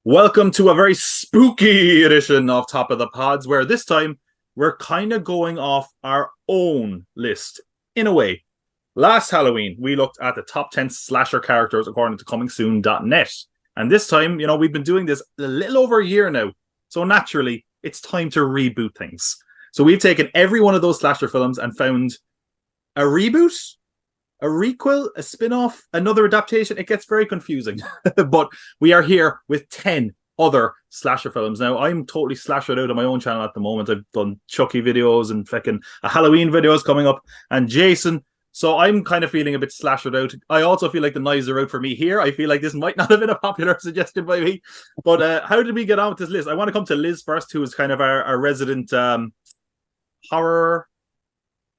Welcome to a very spooky edition of Top of the Pods, where this time we're kind of going off our own list, in a way. Last Halloween, we looked at the top 10 slasher characters according to comingsoon.net. And this time, we've been doing this a little over a year now. So naturally, it's time to reboot things. So we've taken every one of those slasher films and found a reboot, a requel, a spin-off, another adaptation. It gets very confusing. But we are here with 10 other slasher films. Now, I'm totally slashered out on my own channel at the moment. I've done Chucky videos and fucking a Halloween videos coming up. And Jason, so I'm kind of feeling a bit slashered out. I also feel like the knives are out for me here. I feel like this might not have been a popular suggestion by me. But how did we get on with this list? I want to come to Liz first, who is kind of our resident horror...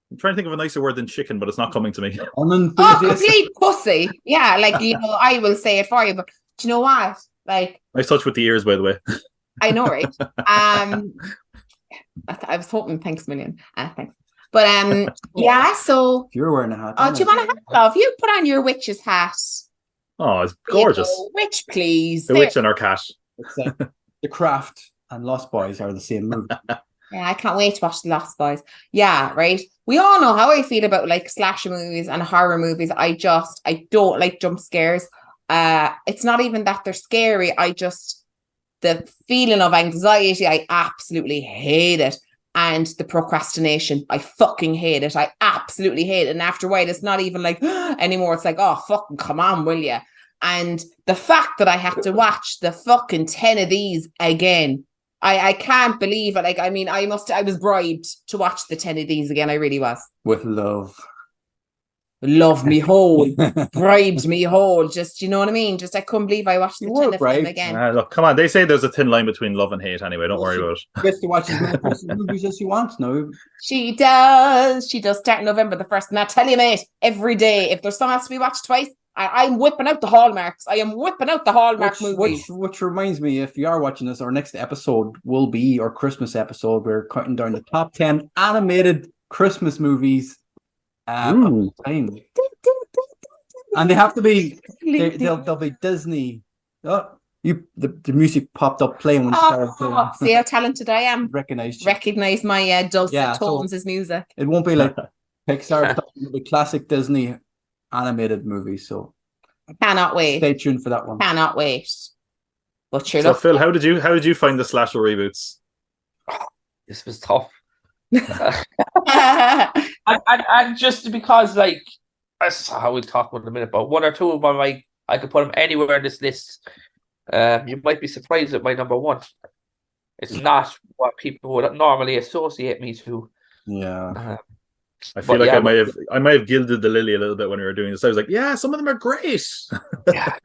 I'm trying to think of a nicer word than chicken, but it's not coming to me. Oh, complete pussy. Yeah, I will say it for you, but do you know what? Nice touch with the ears, by the way. I know, right? I was hoping, thanks a million. Thanks. But yeah, so... If you're wearing a hat. Oh, do you want a hat, love? You put on your witch's hat. Oh, it's gorgeous. Witch, please. The witch and our cat. The Craft and Lost Boys are the same movie. Yeah, I can't wait to watch The Lost Boys. Yeah, right. We all know how I feel about slasher movies and horror movies. I don't like jump scares. It's not even that they're scary. The feeling of anxiety, I absolutely hate it. And the procrastination, I fucking hate it. I absolutely hate it. And after a while, it's not even anymore. It's like, oh, fucking come on, will you? And the fact that I have to watch the fucking 10 of these again, I can't believe it. I was bribed to watch the 10 of these again. I really was. With love. Love me whole. Bribed me whole. Just, you know what I mean? Just, I couldn't believe I watched the 10 of them again. Look, come on. They say there's a thin line between love and hate anyway. Don't worry about it. She gets to watch as many movies as she wants now. She does. She does start November the 1st. And I tell you, mate, every day, if there's something else to be watched twice, I'm whipping out the hallmarks. I am whipping out the hallmark movies. Which reminds me, if you are watching this, our next episode will be our Christmas episode. We're counting down the top 10 animated Christmas movies of time. And they have to be, they'll be Disney. The music popped up playing when it started playing. See how talented I am. Recognize my dulcet tones as music. It won't be like Pixar, it'll be classic Disney animated movies, so I cannot wait. Stay tuned for that one. Cannot wait. But sure. So Phil, how did you find the slasher reboots? This was tough. and just because that's how we'll talk about in a minute, but one or two of them I could put them anywhere in this list. You might be surprised at my number one. It's not what people would normally associate me to. Yeah. I feel like I might have gilded the lily a little bit when we were doing this. I was like, yeah, some of them are great. Yeah.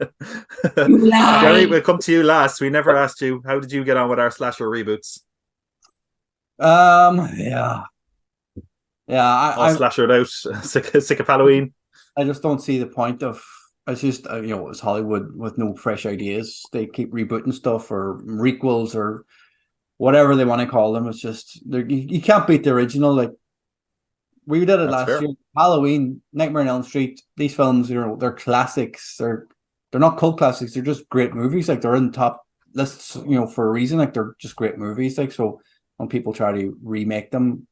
Gary, we'll come to you last. We never asked you, how did you get on with our slasher reboots? Yeah. I'm slashered out, sick of Halloween. I just don't see the point of. It's just it's Hollywood with no fresh ideas. They keep rebooting stuff or requels or whatever they want to call them. It's just you can't beat the original. We did it last year. Halloween, Nightmare on Elm Street. These films, they're classics. They're not cult classics. They're just great movies. They're in top lists, for a reason. They're just great movies. So when people try to remake them,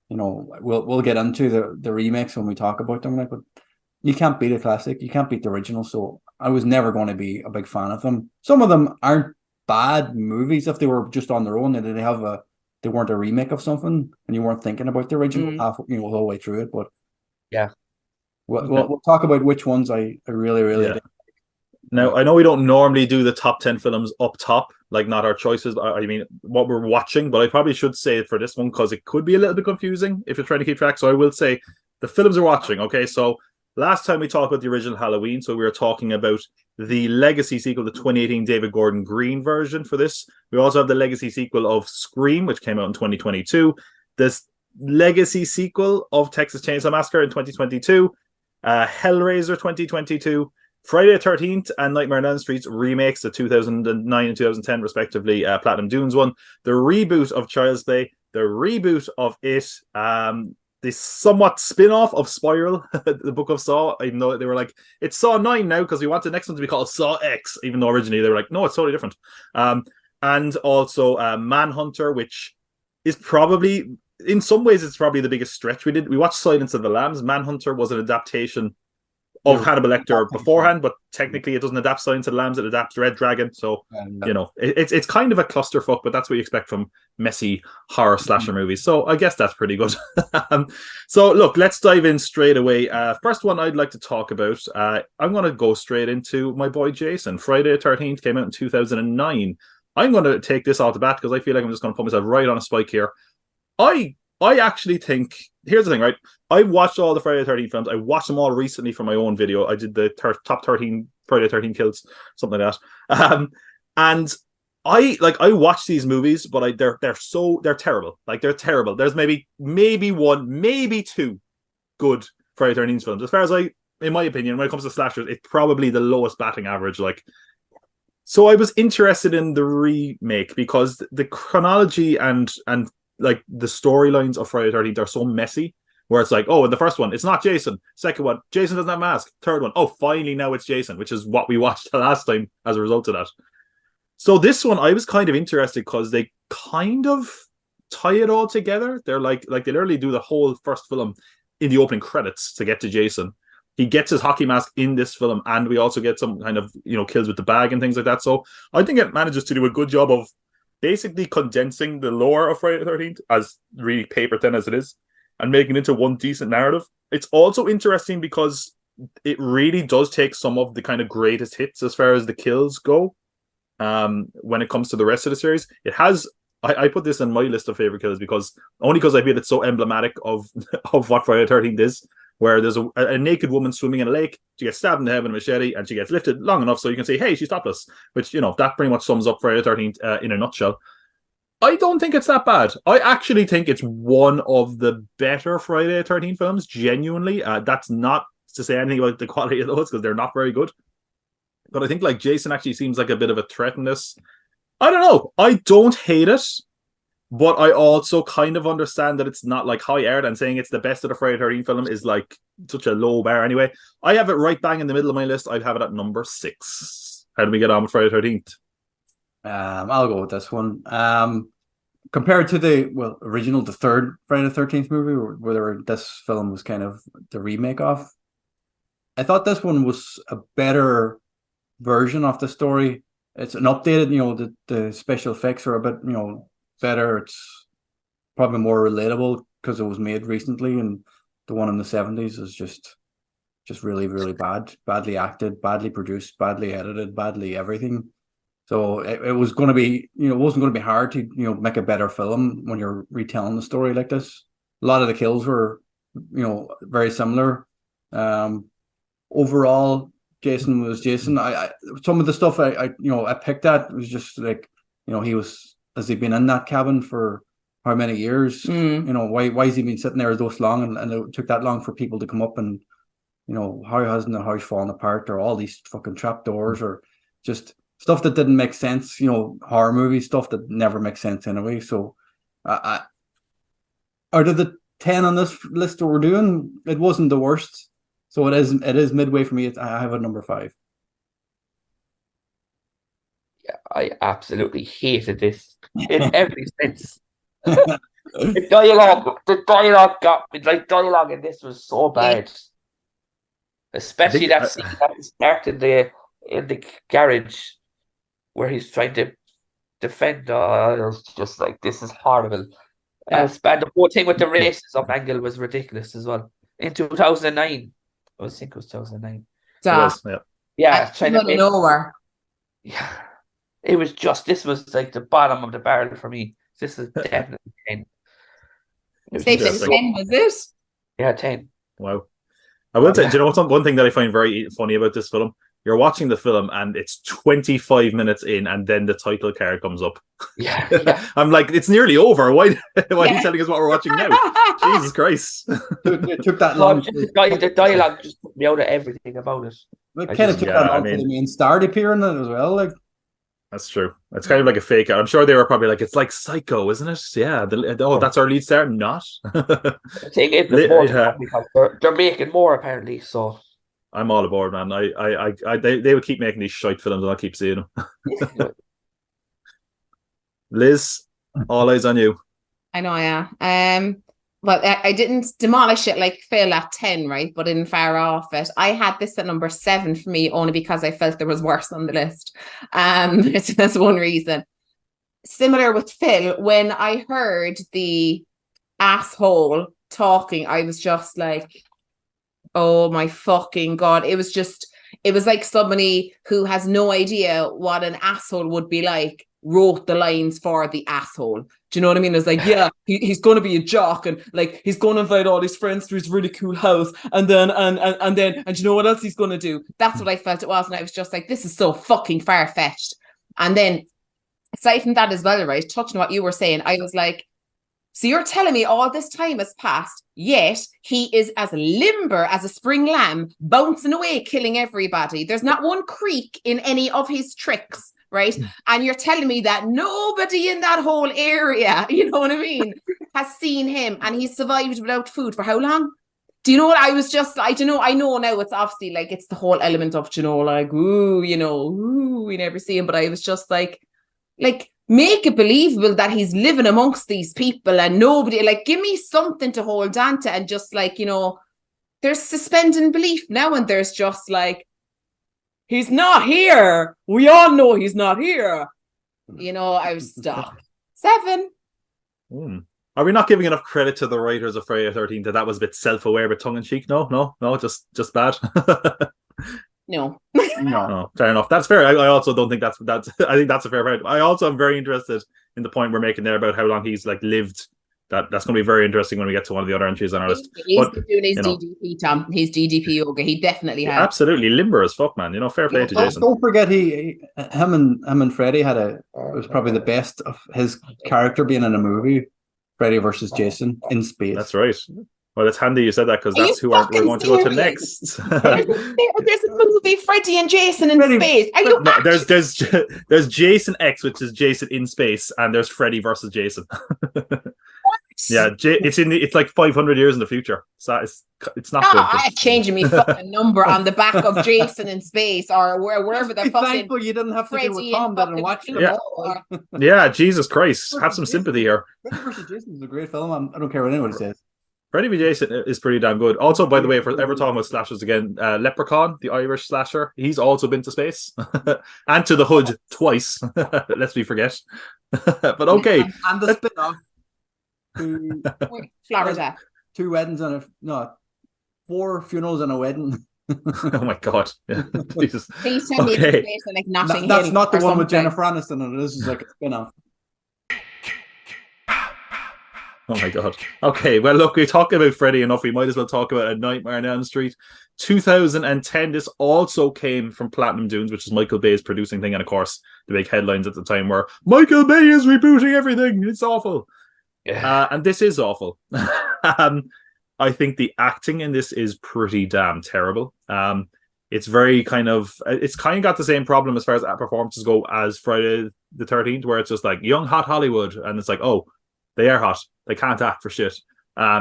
we'll get into the remakes when we talk about them. But you can't beat a classic. You can't beat the original. So I was never going to be a big fan of them. Some of them aren't bad movies if they were just on their own and they weren't a remake of something, and you weren't thinking about the original the whole way through it. But yeah, we'll talk about which ones I really did. Now, I know we don't normally do the top 10 films up top, not our choices. I mean, what we're watching, but I probably should say it for this one because it could be a little bit confusing if you're trying to keep track. So I will say the films we're watching. Okay, so last time we talked about the original Halloween, so we were talking about the legacy sequel, the 2018 David Gordon Green version for this. We also have the legacy sequel of Scream, which came out in 2022. This legacy sequel of Texas Chainsaw Massacre in 2022. Hellraiser 2022. Friday the 13th and Nightmare on Elm Street remakes, the 2009 and 2010 respectively, Platinum Dunes one. The reboot of Child's Play. The reboot of It. the somewhat spin-off of Spiral, the Book of Saw. Even though they were like, it's Saw 9 now because we want the next one to be called Saw X, even though originally they were like, no, it's totally different. And also Manhunter, which is probably, in some ways, it's probably the biggest stretch we did. We watched Silence of the Lambs. Manhunter was an adaptation of Hannibal Lecter beforehand, but technically it doesn't adapt Silence of the Lambs, it adapts Red Dragon. So, you know, it's kind of a clusterfuck, but that's what you expect from messy horror slasher movies. So I guess that's pretty good. So look, let's dive in straight away. First one I'd like to talk about, I'm going to go straight into my boy Jason. Friday the 13th came out in 2009. I'm going to take this off the bat because I feel like I'm just going to put myself right on a spike here. I actually think, here's the thing, right? I watched all the Friday the 13th films. I watched them all recently for my own video. I did the top 13 Friday the 13th kills, something like that. And I watch these movies, but they're terrible. Like, they're terrible. There's maybe one, maybe two good Friday the 13th films. As far as in my opinion, when it comes to slashers, it's probably the lowest batting average. Like, so I was interested in the remake because the chronology and like the storylines of Friday the 13th are so messy, where it's like, oh, in the first one, it's not Jason. Second one, Jason doesn't have a mask. Third one, oh, finally now it's Jason, which is what we watched the last time as a result of that. So this one, I was kind of interested because they kind of tie it all together. They're like they literally do the whole first film in the opening credits to get to Jason. He gets his hockey mask in this film, and we also get some kind of, you know, kills with the bag and things like that. So I think it manages to do a good job of basically condensing the lore of Friday the 13th, as really paper thin as it is, and making it into one decent narrative. It's also interesting because it really does take some of the kind of greatest hits as far as the kills go. When it comes to the rest of the series, it has. I put this in my list of favorite kills because I feel it's so emblematic of what Friday the 13th is. Where there's a naked woman swimming in a lake, she gets stabbed in the head with a machete, and she gets lifted long enough so you can say, hey, she's topless. Which, you know, that pretty much sums up Friday the 13th in a nutshell. I don't think it's that bad. I actually think it's one of the better Friday the 13th films, genuinely. That's not to say anything about the quality of those, because they're not very good. But I think, like, Jason actually seems like a bit of a threat in this. I don't know. I don't hate it. But I also kind of understand that it's not like high art, and saying it's the best of the Friday the 13th film is like such a low bar anyway. I have it right bang in the middle of my list. I'd have it at number 6. How do we get on with Friday the 13th? I'll go with this one. Compared to the original, the third Friday the 13th movie, where this film was kind of the remake of, I thought this one was a better version of the story. It's an updated, you know, the special effects are a bit, you know, better. It's probably more relatable because it was made recently, and the one in the 70s is just really, really badly acted, badly produced, badly edited, badly everything. So it was going to be, you know, it wasn't going to be hard to, you know, make a better film when you're retelling the story like this. A lot of the kills were, you know, very similar. Overall, Jason was Jason. I some of the stuff I picked at was just like, you know, has he been in that cabin for how many years? You know, why has he been sitting there this long, and it took that long for people to come up, and, you know, how hasn't the house fallen apart, or all these fucking trapdoors, or just stuff that didn't make sense, you know, horror movie stuff that never makes sense anyway. So out of the 10 on this list that we're doing, it wasn't the worst. So it is midway for me. I have a number 5. Yeah, I absolutely hated this in every sense. The dialogue got me. Like, dialogue in this was so bad, especially that scene at the start in the garage where he's trying to defend. It was just like, this is horrible. And the whole thing with the racism angle was ridiculous as well. In 2009, I think it was 2009. Trying to make nowhere. Yeah, it was just, this was like the bottom of the barrel for me. This is definitely 10. Say 10, was it? Yeah, 10. Wow. I will say, do you know what's one thing that I find very funny about this film? You're watching the film and it's 25 minutes in, and then the title card comes up. Yeah. I'm like, it's nearly over. Why are you telling us what we're watching now? Jesus Christ. It took that long. The dialogue just took me out of everything about it. It kind of took that long for the main star to appear in it as well. Like, That's true. It's kind of like a fake out. I'm sure they were probably like, it's like Psycho, isn't it? Yeah. That's our lead star. Not. I think there's more to Yeah. come because they're making more apparently. So I'm all aboard, man. They would keep making these shite films, and I'll keep seeing them. Liz, all eyes on you. I know, yeah. Well, I didn't demolish it like Phil at 10, right? But didn't fire off it. I had this at number 7 for me, only because I felt there was worse on the list. So that's one reason. Similar with Phil, when I heard the asshole talking, I was just like, oh my fucking God. It was like somebody who has no idea what an asshole would be like wrote the lines for the asshole. Do you know what I mean? It's like, yeah, he's going to be a jock, and like he's going to invite all his friends to his really cool house, and then you know what else he's going to do? That's what I felt it was, and I was just like, this is so fucking far fetched. And then aside from that as well, right, touching on what you were saying, I was like, so you're telling me all this time has passed, yet he is as limber as a spring lamb, bouncing away, killing everybody. There's not one creak in any of his tricks, right? And you're telling me that nobody in that whole area, you know what I mean, has seen him, and he's survived without food for how long? Do you know what? I was just, I don't know, I know now it's obviously like, it's the whole element of, you know, like, ooh, you know, ooh, we never see him, but I was just like, make it believable that he's living amongst these people and nobody, like, give me something to hold on to, and just like, you know, there's suspending belief now, and there's just like, he's not here. We all know he's not here. You know, I was stuck. 7. Are we not giving enough credit to the writers of Friday the 13th that was a bit self-aware, but tongue-in-cheek? No, just bad. No. No, fair enough. That's fair. I also don't think that's I think that's a fair point. I also am very interested in the point we're making there about how long he's like lived. That's going to be very interesting when we get to one of the other entries on our list. He's doing his DDP, Tom. His DDP yoga. He definitely has. Absolutely limber as fuck, man. You know, fair play to Jason. Don't forget, him and Freddy it was probably the best of his character being in a movie. Freddy versus Jason in space. That's right. Well, it's handy you said that, because that's who we're going to go to next. There's a movie, Freddy and Jason in space. Are you there's Jason X, which is Jason in space, and there's Freddy versus Jason. Yeah, it's like 500 years in the future. So it's not good. I'm changing me fucking number on the back of Jason in space, or wherever the fucking. Thankful you didn't have to do with Tom and watch it. Yeah. Yeah, Jesus Christ, have some sympathy here. Freddy versus Jason is a great film. I don't care what anybody says. Freddy v. Jason is pretty damn good. Also, by the way, if we're ever talking about slashers again, Leprechaun, the Irish slasher, he's also been to space and to the hood twice. Lest we forget. But okay, and the spin-off. Florida. 2 weddings and 4 funerals and a wedding. Oh my God! Yeah. Jesus. Please tell me it's based on like Notting Hill. That's not the one something. with Jennifer Aniston, and this is like a spin-off. Oh my God. Okay, well, look, we talked about Freddy enough. We might as well talk about A Nightmare on Elm Street. 2010, this also came from Platinum Dunes, which is Michael Bay's producing thing. And of course, the big headlines at the time were, Michael Bay is rebooting everything. It's awful. yeah. And this is awful. I think the acting in this is pretty damn terrible. It's very it's kind of got the same problem as far as performances go as Friday the 13th, where it's just like young, hot Hollywood. And it's like, oh, they are hot. They can't act for shit,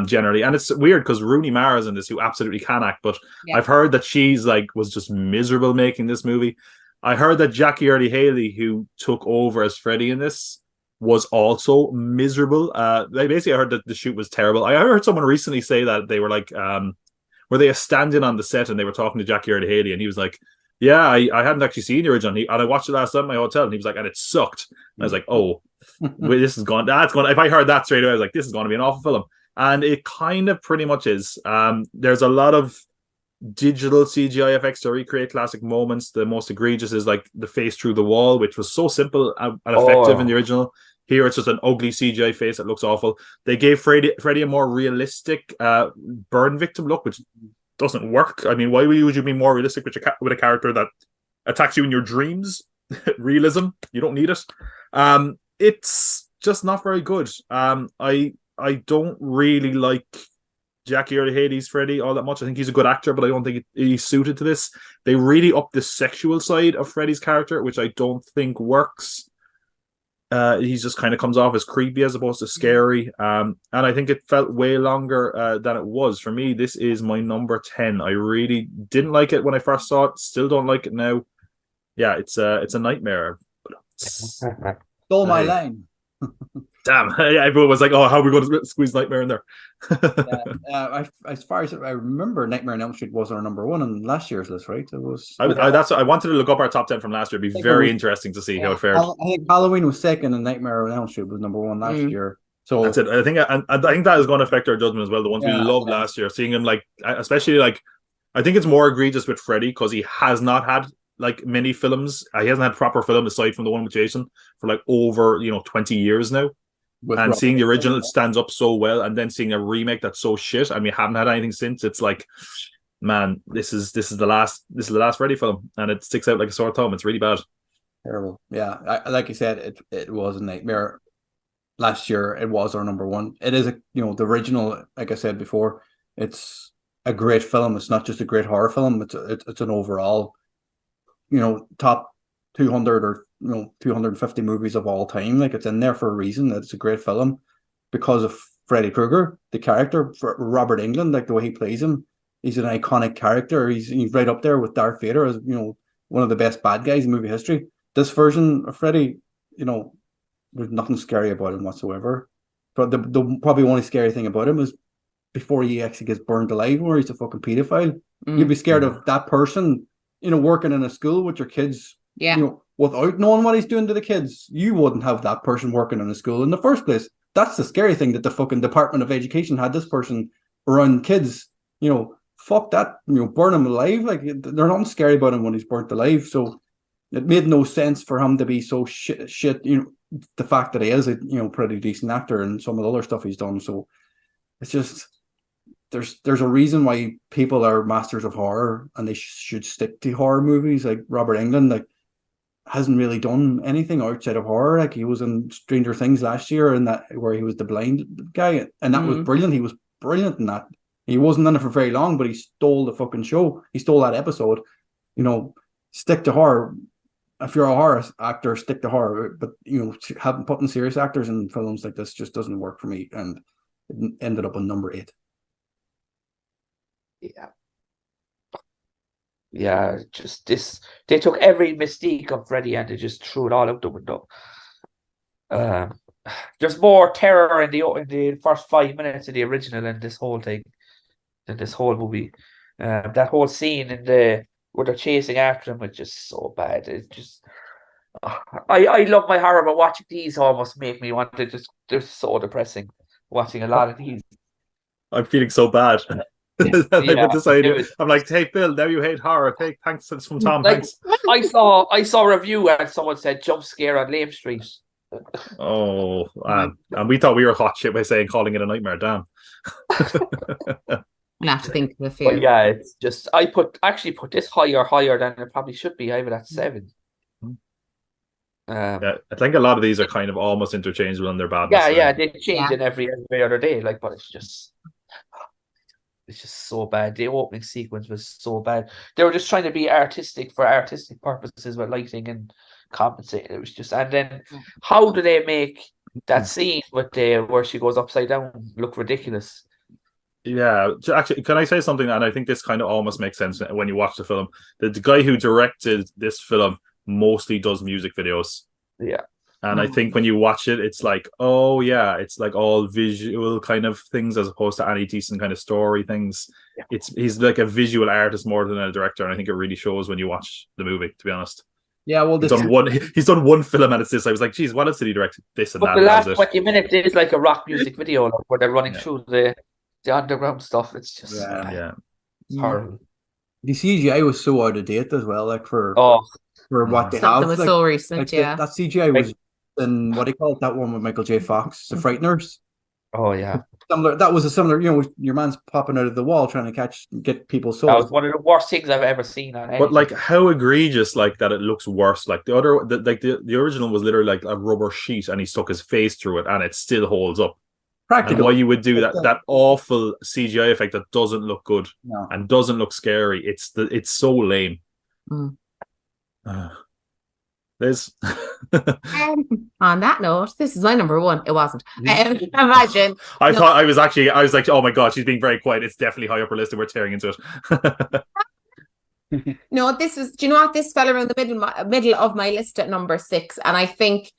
generally. And it's weird because Rooney Mara's in this, who absolutely can act. But yeah. I've heard that she's was just miserable making this movie. I heard that Jackie Earle Haley, who took over as Freddy in this, was also miserable. I heard that the shoot was terrible. I heard someone recently say that they were like, were they standing on the set and they were talking to Jackie Earle Haley, and he was like, yeah, I hadn't actually seen the original, and I watched it last night at my hotel, and he was like, and it sucked. And I was like, oh, well, this is gone. That's gone. If I heard that straight away, I was like, this is going to be an awful film, and it kind of pretty much is. There's a lot of digital CGI effects to recreate classic moments. The most egregious is like the face through the wall, which was so simple and effective in the original. Here it's just an ugly CGI face that looks awful. They gave Freddy a more realistic burn victim look, which doesn't work. I mean, why would you be more realistic with a character that attacks you in your dreams? Realism, you don't need it. It's just not very good. I don't really like Jackie Earle Haley's Freddy all that much. I think he's a good actor, but I don't think he's suited to this. They really up the sexual side of Freddy's character, which I don't think works. He just kind of comes off as creepy as opposed to scary. And I think it felt way longer than it was. For me, this is my number 10. I really didn't like it when I first saw it. Still don't like it now. Yeah, it's a nightmare. Stole my line. Damn, everyone was like, "Oh, how are we going to squeeze Nightmare in there?" As far as I remember, Nightmare on Elm Street was our number one on last year's list, right? It was. That's what I wanted to look up our top 10 from last year. It'd be very interesting to see how it fared. I think Halloween was second, and Nightmare on Elm Street was number one last year. So that's it. I think that is going to affect our judgment as well. The ones we loved last year, seeing him especially I think it's more egregious with Freddy because he has not had many films. He hasn't had proper film aside from the one with Jason for over 20 years now. And seeing the original, it stands up so well, and then seeing a remake that's so shit, and we haven't had anything since. It's like, man, this is the last Freddy film, and it sticks out like a sore thumb. It's really bad. Terrible. Yeah, like you said, it was a nightmare. Last year, it was our number one. It is the original. Like I said before, it's a great film. It's not just a great horror film. It's an overall, top 200 or 250 movies of all time. It's in there for a reason. That it's a great film because of Freddy Krueger, the character, for Robert Englund, the way he plays him. He's an iconic character. He's right up there with Darth Vader as one of the best bad guys in movie history. This version of Freddy, there's nothing scary about him whatsoever. But the probably only scary thing about him is before he actually gets burned alive, where he's a fucking pedophile. You'd be scared of that person, working in a school with your kids. Yeah. Without knowing what he's doing to the kids, you wouldn't have that person working in a school in the first place. That's the scary thing, that the fucking Department of Education had this person around kids. Fuck that. Burn him alive. There's nothing scary about him when he's burnt alive. So it made no sense for him to be so shit. The fact that he is a pretty decent actor and some of the other stuff he's done. So it's just there's a reason why people are masters of horror, and they should stick to horror movies. Like Robert Englund, hasn't really done anything outside of horror. He was in Stranger Things last year, and that where he was the blind guy, and that was brilliant. He was brilliant in that. He wasn't in it for very long, but he stole the fucking show. He stole that episode. Stick to horror. If you're a horror actor, stick to horror. But putting serious actors in films like this just doesn't work for me, and it ended up on number 8. Yeah, just this. They took every mystique of Freddy and they just threw it all out the window. There's more terror in the first 5 minutes of the original than this whole thing, than this whole movie. That whole scene where they're chasing after him was just so bad. It just, I love my horror, but watching these almost make me want to they're so depressing. Watching a lot of these, I'm feeling so bad. I'm like, hey Bill, now you hate horror. Hey, thanks from Tom. Thanks. I saw a review and someone said jump scare on Elm Street. Oh, and we thought we were hot shit by calling it a nightmare. Damn. I have to think of a few. But yeah, it's just I actually put this higher than it probably should be. I have it at 7. I think a lot of these are kind of almost interchangeable in their badness. Yeah, they change it every other day. But it's just so bad. The opening sequence was so bad. They were just trying to be artistic for artistic purposes with lighting and compensating. It was just, and then how do they make that scene with where she goes upside down look ridiculous? Yeah, actually, can I say something? And I think this kind of almost makes sense when you watch the film. The guy who directed this film mostly does music videos. Yeah. And I think when you watch it, it's like, oh yeah, it's like all visual kind of things as opposed to any decent kind of story things. Yeah. He's like a visual artist more than a director, and I think it really shows when you watch the movie, to be honest. Yeah, well, he's done one film and it's this. I was like, geez, what else did he direct? This and that. The last 20 minutes is like a rock music video where they're running through the underground stuff. It's just it's horrible. The CGI was so out of date as well, for what they have. Something was so recent, that CGI was in, what do you call it, that one with Michael J. Fox, The Frighteners. Oh yeah. That was a similar, your man's popping out of the wall trying to get people's souls. That was one of the worst things I've ever seen on anything. But how egregious that it looks worse. The original was literally like a rubber sheet and he stuck his face through it and it still holds up. Practical. And why you would do that awful CGI effect that doesn't look good and doesn't look scary. It's so lame. Liz. On that note, this is my number one. It wasn't. Imagine. I thought I was like, oh my god, she's being very quiet. It's definitely high up her list and we're tearing into it. No, do you know what? This fell around the middle of my list at number 6. And I think,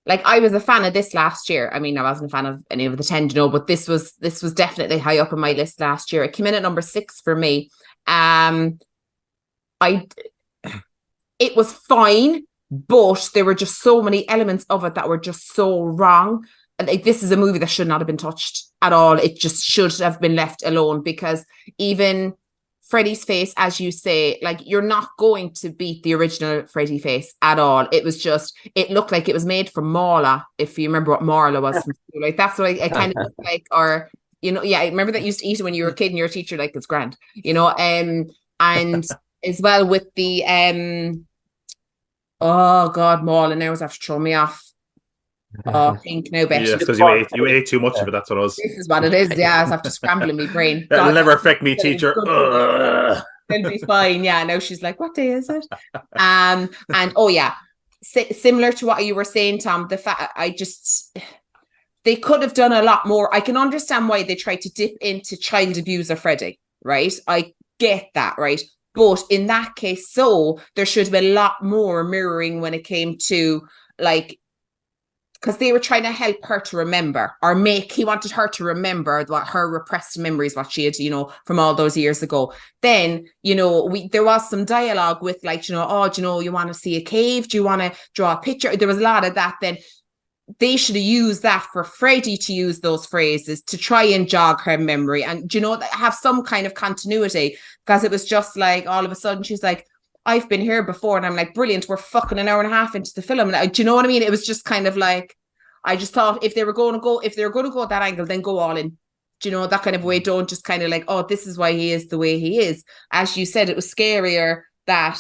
like, I was a fan of this last year. I mean, I wasn't a fan of any of the 10, but this was definitely high up on my list last year. It came in at number 6 for me. It was fine, but there were just so many elements of it that were just so wrong. And this is a movie that should not have been touched at all. It just should have been left alone, because even Freddy's face, as you say, like, you're not going to beat the original Freddy face at all. It was just, it looked like it was made from Marla, if you remember what Marla was from school. Like, that's what I kind of looked like, or, you know, yeah, I remember that you used to eat it when you were a kid and your teacher, like, it's grand, you know, and as well with the, oh God, Marla now was after throwing me off. Oh, think now, bet. Yeah, because you ate too much of it. That's what it was. This is what it is. Yeah, I was after scrambling my brain. It'll never affect me, teacher. It'll be fine. Yeah. Now she's like, what day is it? And oh yeah, similar to what you were saying, Tom. The fact they could have done a lot more. I can understand why they tried to dip into child abuser Freddy, right? I get that, right? But in that case, there should have been a lot more mirroring when it came to, like, because they were trying to help her to remember, he wanted her to remember what her repressed memories, what she had, you know, from all those years ago. Then, you know, there was some dialogue with, like, you know, oh, do you know, you want to see a cave? Do you want to draw a picture? There was a lot of that. Then they should have used that for Freddie to use those phrases to try and jog her memory and, you know, have some kind of continuity, because it was just like, all of a sudden she's like, I've been here before. And I'm like, brilliant. We're fucking an hour and a half into the film. Do you know what I mean? It was just kind of like, I just thought if they were going to go at that angle, then go all in. Do you know, that kind of way? Don't just kind of like, oh, this is why he is the way he is. As you said, it was scarier that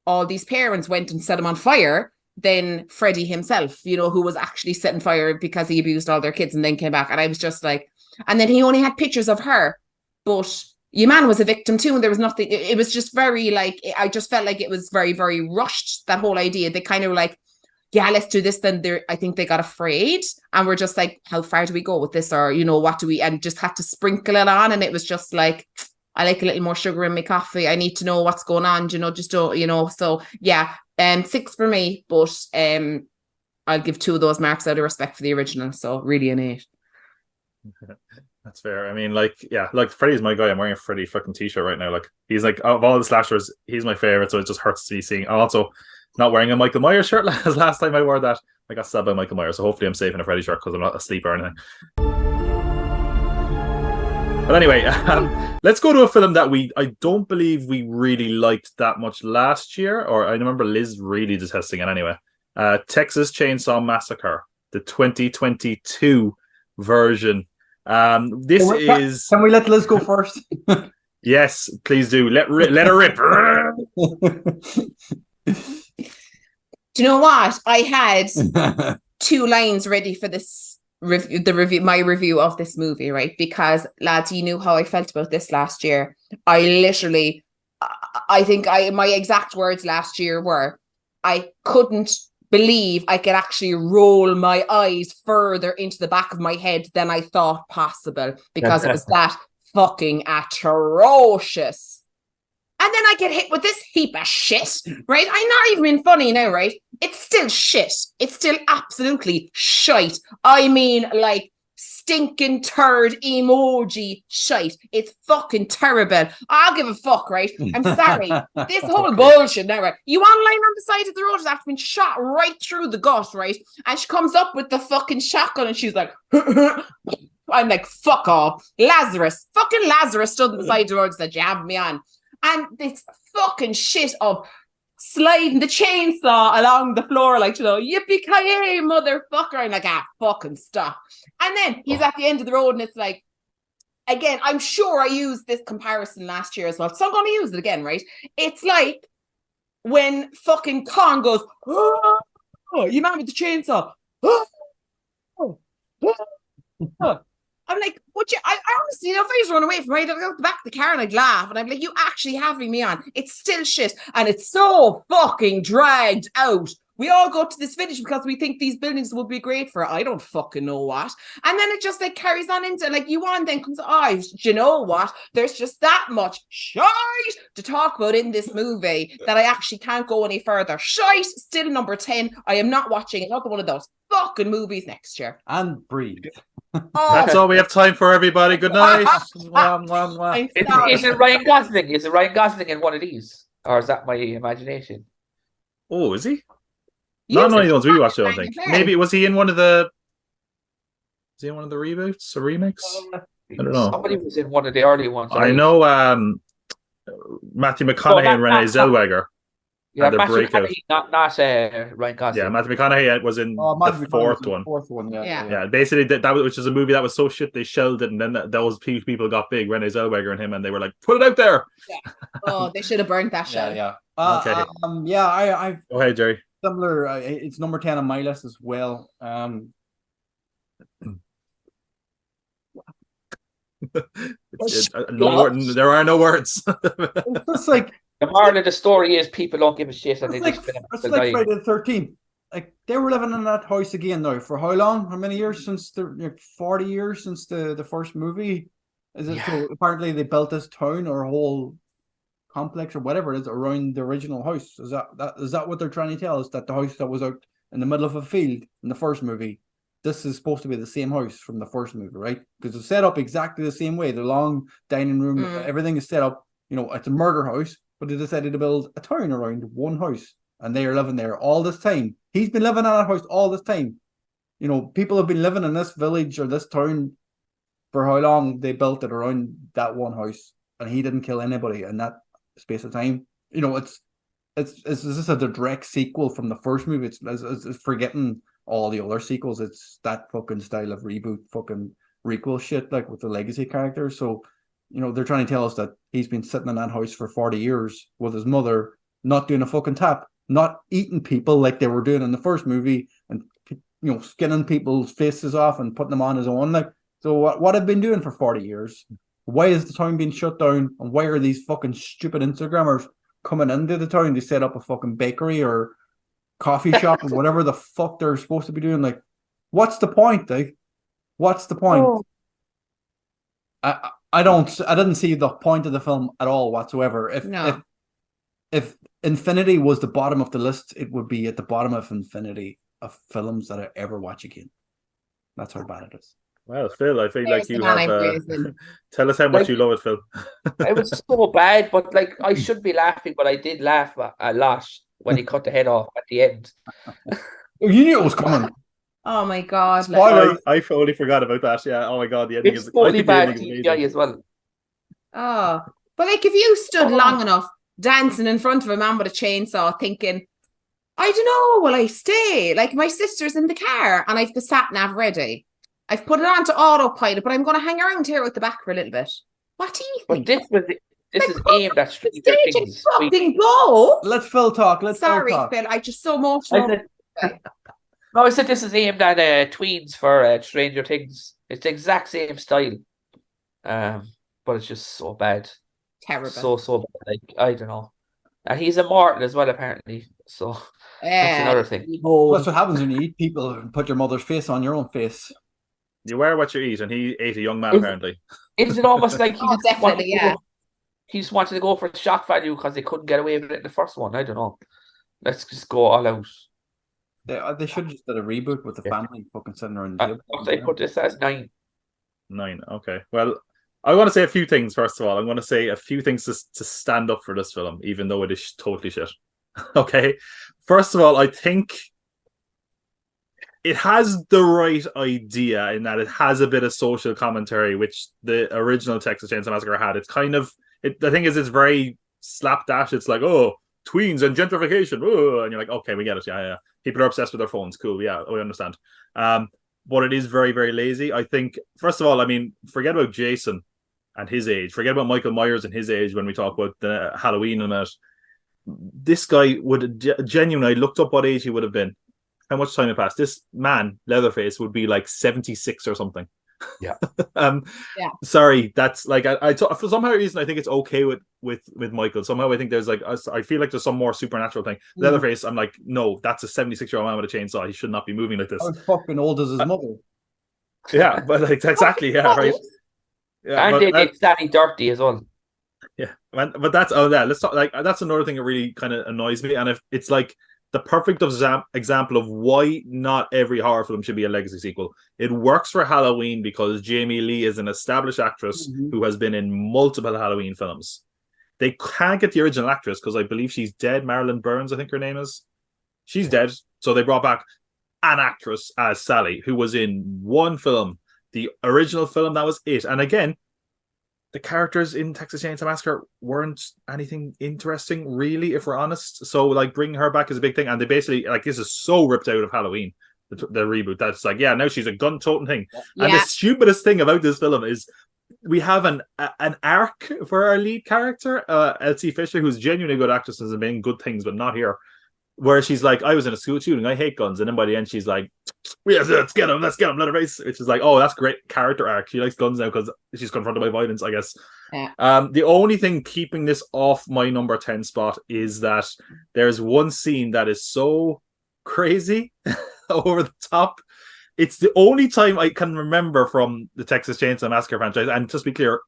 all these parents went and set him on fire than Freddie himself, you know, who was actually setting fire because he abused all their kids and then came back. And I was just like, and then he only had pictures of her, but your man was a victim too, and there was nothing. It was just very, like, I just felt like it was very, very rushed, that whole idea. They kind of were like, yeah, let's do this. Then I think they got afraid and we're just like, how far do we go with this? Or, you know, what do we, and just had to sprinkle it on. And it was just like, I like a little more sugar in my coffee. I need to know what's going on, you know, just don't, you know. So yeah, 6 for me, but I'll give 2 of those marks out of respect for the original. So really an 8. That's fair. I mean, like, yeah, like, Freddy's my guy. I'm wearing a Freddy fucking t-shirt right now. Like, he's like, of all the slashers, he's my favorite. So it just hurts to be seeing. I'm also not wearing a Michael Myers shirt. Last time I wore that, I got stabbed by Michael Myers. So hopefully I'm safe in a Freddy shirt because I'm not asleep or anything. But anyway, let's go to a film that I don't believe we really liked that much last year, or I remember Liz really detesting it anyway. Texas Chainsaw Massacre, the 2022 version. Can we let Liz go first? Yes, please do. Let her rip. Do you know what? I had 2 lines ready for this my review of this movie, right? Because, lads, you knew how I felt about this last year. I think my exact words last year were, I couldn't believe I could actually roll my eyes further into the back of my head than I thought possible, because it was that fucking atrocious. And then I get hit with this heap of shit, right? I'm not even being funny now, right? It's still shit. It's still absolutely shite. I mean, like, stinking turd emoji shite. It's fucking terrible. I'll give a fuck, right? I'm sorry. This whole bullshit now, right? You online on the side of the road after being shot right through the gut, right? And she comes up with the fucking shotgun and she's like, I'm like, fuck off. Fucking Lazarus stood on the side of the road and said, you have me on. And this fucking shit of sliding the chainsaw along the floor, like, you know, yippee-ki-yay, motherfucker. I'm like, fucking stop. And then he's at the end of the road and it's like, again, I'm sure I used this comparison last year as well, so I'm going to use it again, right? It's like when fucking Kong goes, oh, you man with the chainsaw. Oh, oh. I'm like, would you? I honestly, if I just run away from it, I'd go to the back of the car and I'd laugh. And I'm like, you actually having me on? It's still shit. And it's so fucking dragged out. We all go to this finish because we think these buildings would be great for it. I don't fucking know what. And then it just like carries on into like you on then comes, do you know what? There's just that much shite to talk about in this movie that I actually can't go any further. Shite, still number 10. I am not watching another one of those fucking movies next year. And breathe. That's all we have time for, everybody. Good night. I'm sorry. Is it Ryan Gosling? Is it Ryan Gosling in one of these? Or is that my imagination? Oh, is he? You Not said only the ones we watched, I don't Ryan think. Gosling. Maybe was he in one of the? Is he in one of the reboots or remakes? I don't know. Somebody was in one of the early ones. I know Matthew McConaughey and Renee Zellweger. Yeah, and the Matthew breakout. McConaughey, not Ryan Gosling. Yeah, Matthew McConaughey was in Matthew the McConaughey fourth was in the one. Fourth one, yeah. Yeah. Yeah, basically that was, which is a movie that was so shit they shelved it, and then those people got big, Renee Zellweger and him, and they were like, put it out there. Oh, they should have burnt that show. Yeah. Okay. I Go ahead, Jerry. similar. It's number 10 on my list as well. There are no words. It's just like The moral of the story is people don't give a shit and it's they like, just spin it's them like Friday the 13th. Like they were living in that house again now for how long? How many years since 40 years since the first movie? Is it so? Apparently they built this town or whole complex or whatever it is around the original house. Is that what they're trying to tell us? That the house that was out in the middle of a field in the first movie, this is supposed to be the same house from the first movie, right? Because it's set up exactly the same way. The long dining room, everything is set up. You know, it's a murder house, but they decided to build a town around one house, and they are living there all this time. He's been living in that house all this time. You know, people have been living in this village or this town for how long? They built it around that one house, and he didn't kill anybody in that space of time. You know, it's just a direct sequel from the first movie. It's forgetting all the other sequels. It's that fucking style of reboot, fucking Requel shit, like with the legacy characters. So, you know, they're trying to tell us that he's been sitting in that house for 40 years with his mother, not doing a fucking tap, not eating people like they were doing in the first movie, and, you know, skinning people's faces off and putting them on his own. Like, so what I've been doing for 40 years? Why is the town being shut down? And why are these fucking stupid Instagrammers coming into the town to set up a fucking bakery or coffee shop or whatever the fuck they're supposed to be doing? Like, what's the point? Like, what's the point? Oh. I didn't see the point of the film at all whatsoever. If Infinity was the bottom of the list, it would be at the bottom of infinity of films that I ever watch again. That's how bad it is. Well, Phil, I feel There's like you the man have. I'm praising. Tell us how much you love it, Phil. It was so bad, but like I shouldn't be laughing, but I did laugh a lot when he cut the head off at the end. You knew it was coming. Oh my god. Spoiler. I totally forgot about that. Yeah. Oh my god, the ending It's is totally I think the bad ending is CGI amazing. as well. Oh, but like if you stood long enough dancing in front of a man with a chainsaw thinking, I don't know, will I stay? Like my sister's in the car and I've the sat nav ready. I've put it on to autopilot, but I'm going to hang around here at the back for a little bit. What do you think? But this is aimed at Stranger Stage and Things. fucking go. Let's Phil talk. Sorry, Phil talk. Phil. I just so emotional. I said this is aimed at tweens for Stranger Things. It's the exact same style, but it's just so bad. Terrible. So bad. Like I don't know, and he's immortal as well apparently. So that's another thing. That's what happens when you eat people and put your mother's face on your own face. You wear what you eat, and he ate a young man apparently. Is it almost like Oh, definitely, yeah. He just wanted to go for shock value because they couldn't get away with it in the first one? I don't know. Let's just go all out. They should have just did a reboot with the family fucking sitting around the table. They put this as 9. 9. Okay. Well, I want to say a few things. First of all, I'm going to say a few things to stand up for this film, even though it is totally shit. Okay. First of all, I think it has the right idea in that it has a bit of social commentary, which the original Texas Chainsaw Massacre had. It's kind of the thing is, it's very slapdash. It's like, oh, tweens and gentrification, oh, and you're like, okay, we get it. Yeah. People are obsessed with their phones. Cool. Yeah, we understand. But it is very, very lazy. I think, first of all, I mean, forget about Jason and his age. Forget about Michael Myers and his age when we talk about the Halloween and that. This guy would genuinely, I looked up what age he would have been. How much time had passed? This man, Leatherface, would be like 76 or something. Yeah. Yeah. Sorry, that's like for some reason I think it's okay with Michael. Somehow I think there's like I feel like there's some more supernatural thing. Leatherface, I'm like, no, that's a 76-year-old man with a chainsaw. He should not be moving like this. How fucking old is his mother? Yeah, but like exactly, yeah, right. Yeah, And but they did Danny Dirty as well. yeah, but that's let's talk like that's another thing that really kind of annoys me, and if it's like the perfect example of why not every horror film should be a legacy sequel. It works for Halloween because Jamie Lee is an established actress who has been in multiple Halloween films. They can't get the original actress because I believe she's dead. Marilyn Burns, I think her name is. She's dead, so they brought back an actress as Sally, who was in one film, the original film. That was it. And again, the characters in Texas Chainsaw Massacre weren't anything interesting, really, if we're honest. So, like, bringing her back is a big thing. And they basically, like, this is so ripped out of Halloween, the reboot. That's like, yeah, now she's a gun-toting thing. Yeah. And the stupidest thing about this film is we have an arc for our lead character, Elsie Fisher, who's genuinely a good actress and has been good things, but not here. Where she's like, I was in a school shooting, I hate guns. And then by the end, she's like, yes, let's get him, Leatherface. Which is like, oh, that's great character arc. She likes guns now because she's confronted by violence, I guess. Yeah. The only thing keeping this off my number 10 spot is that there's one scene that is so crazy over the top. It's the only time I can remember from the Texas Chainsaw Massacre franchise. And just to be clear,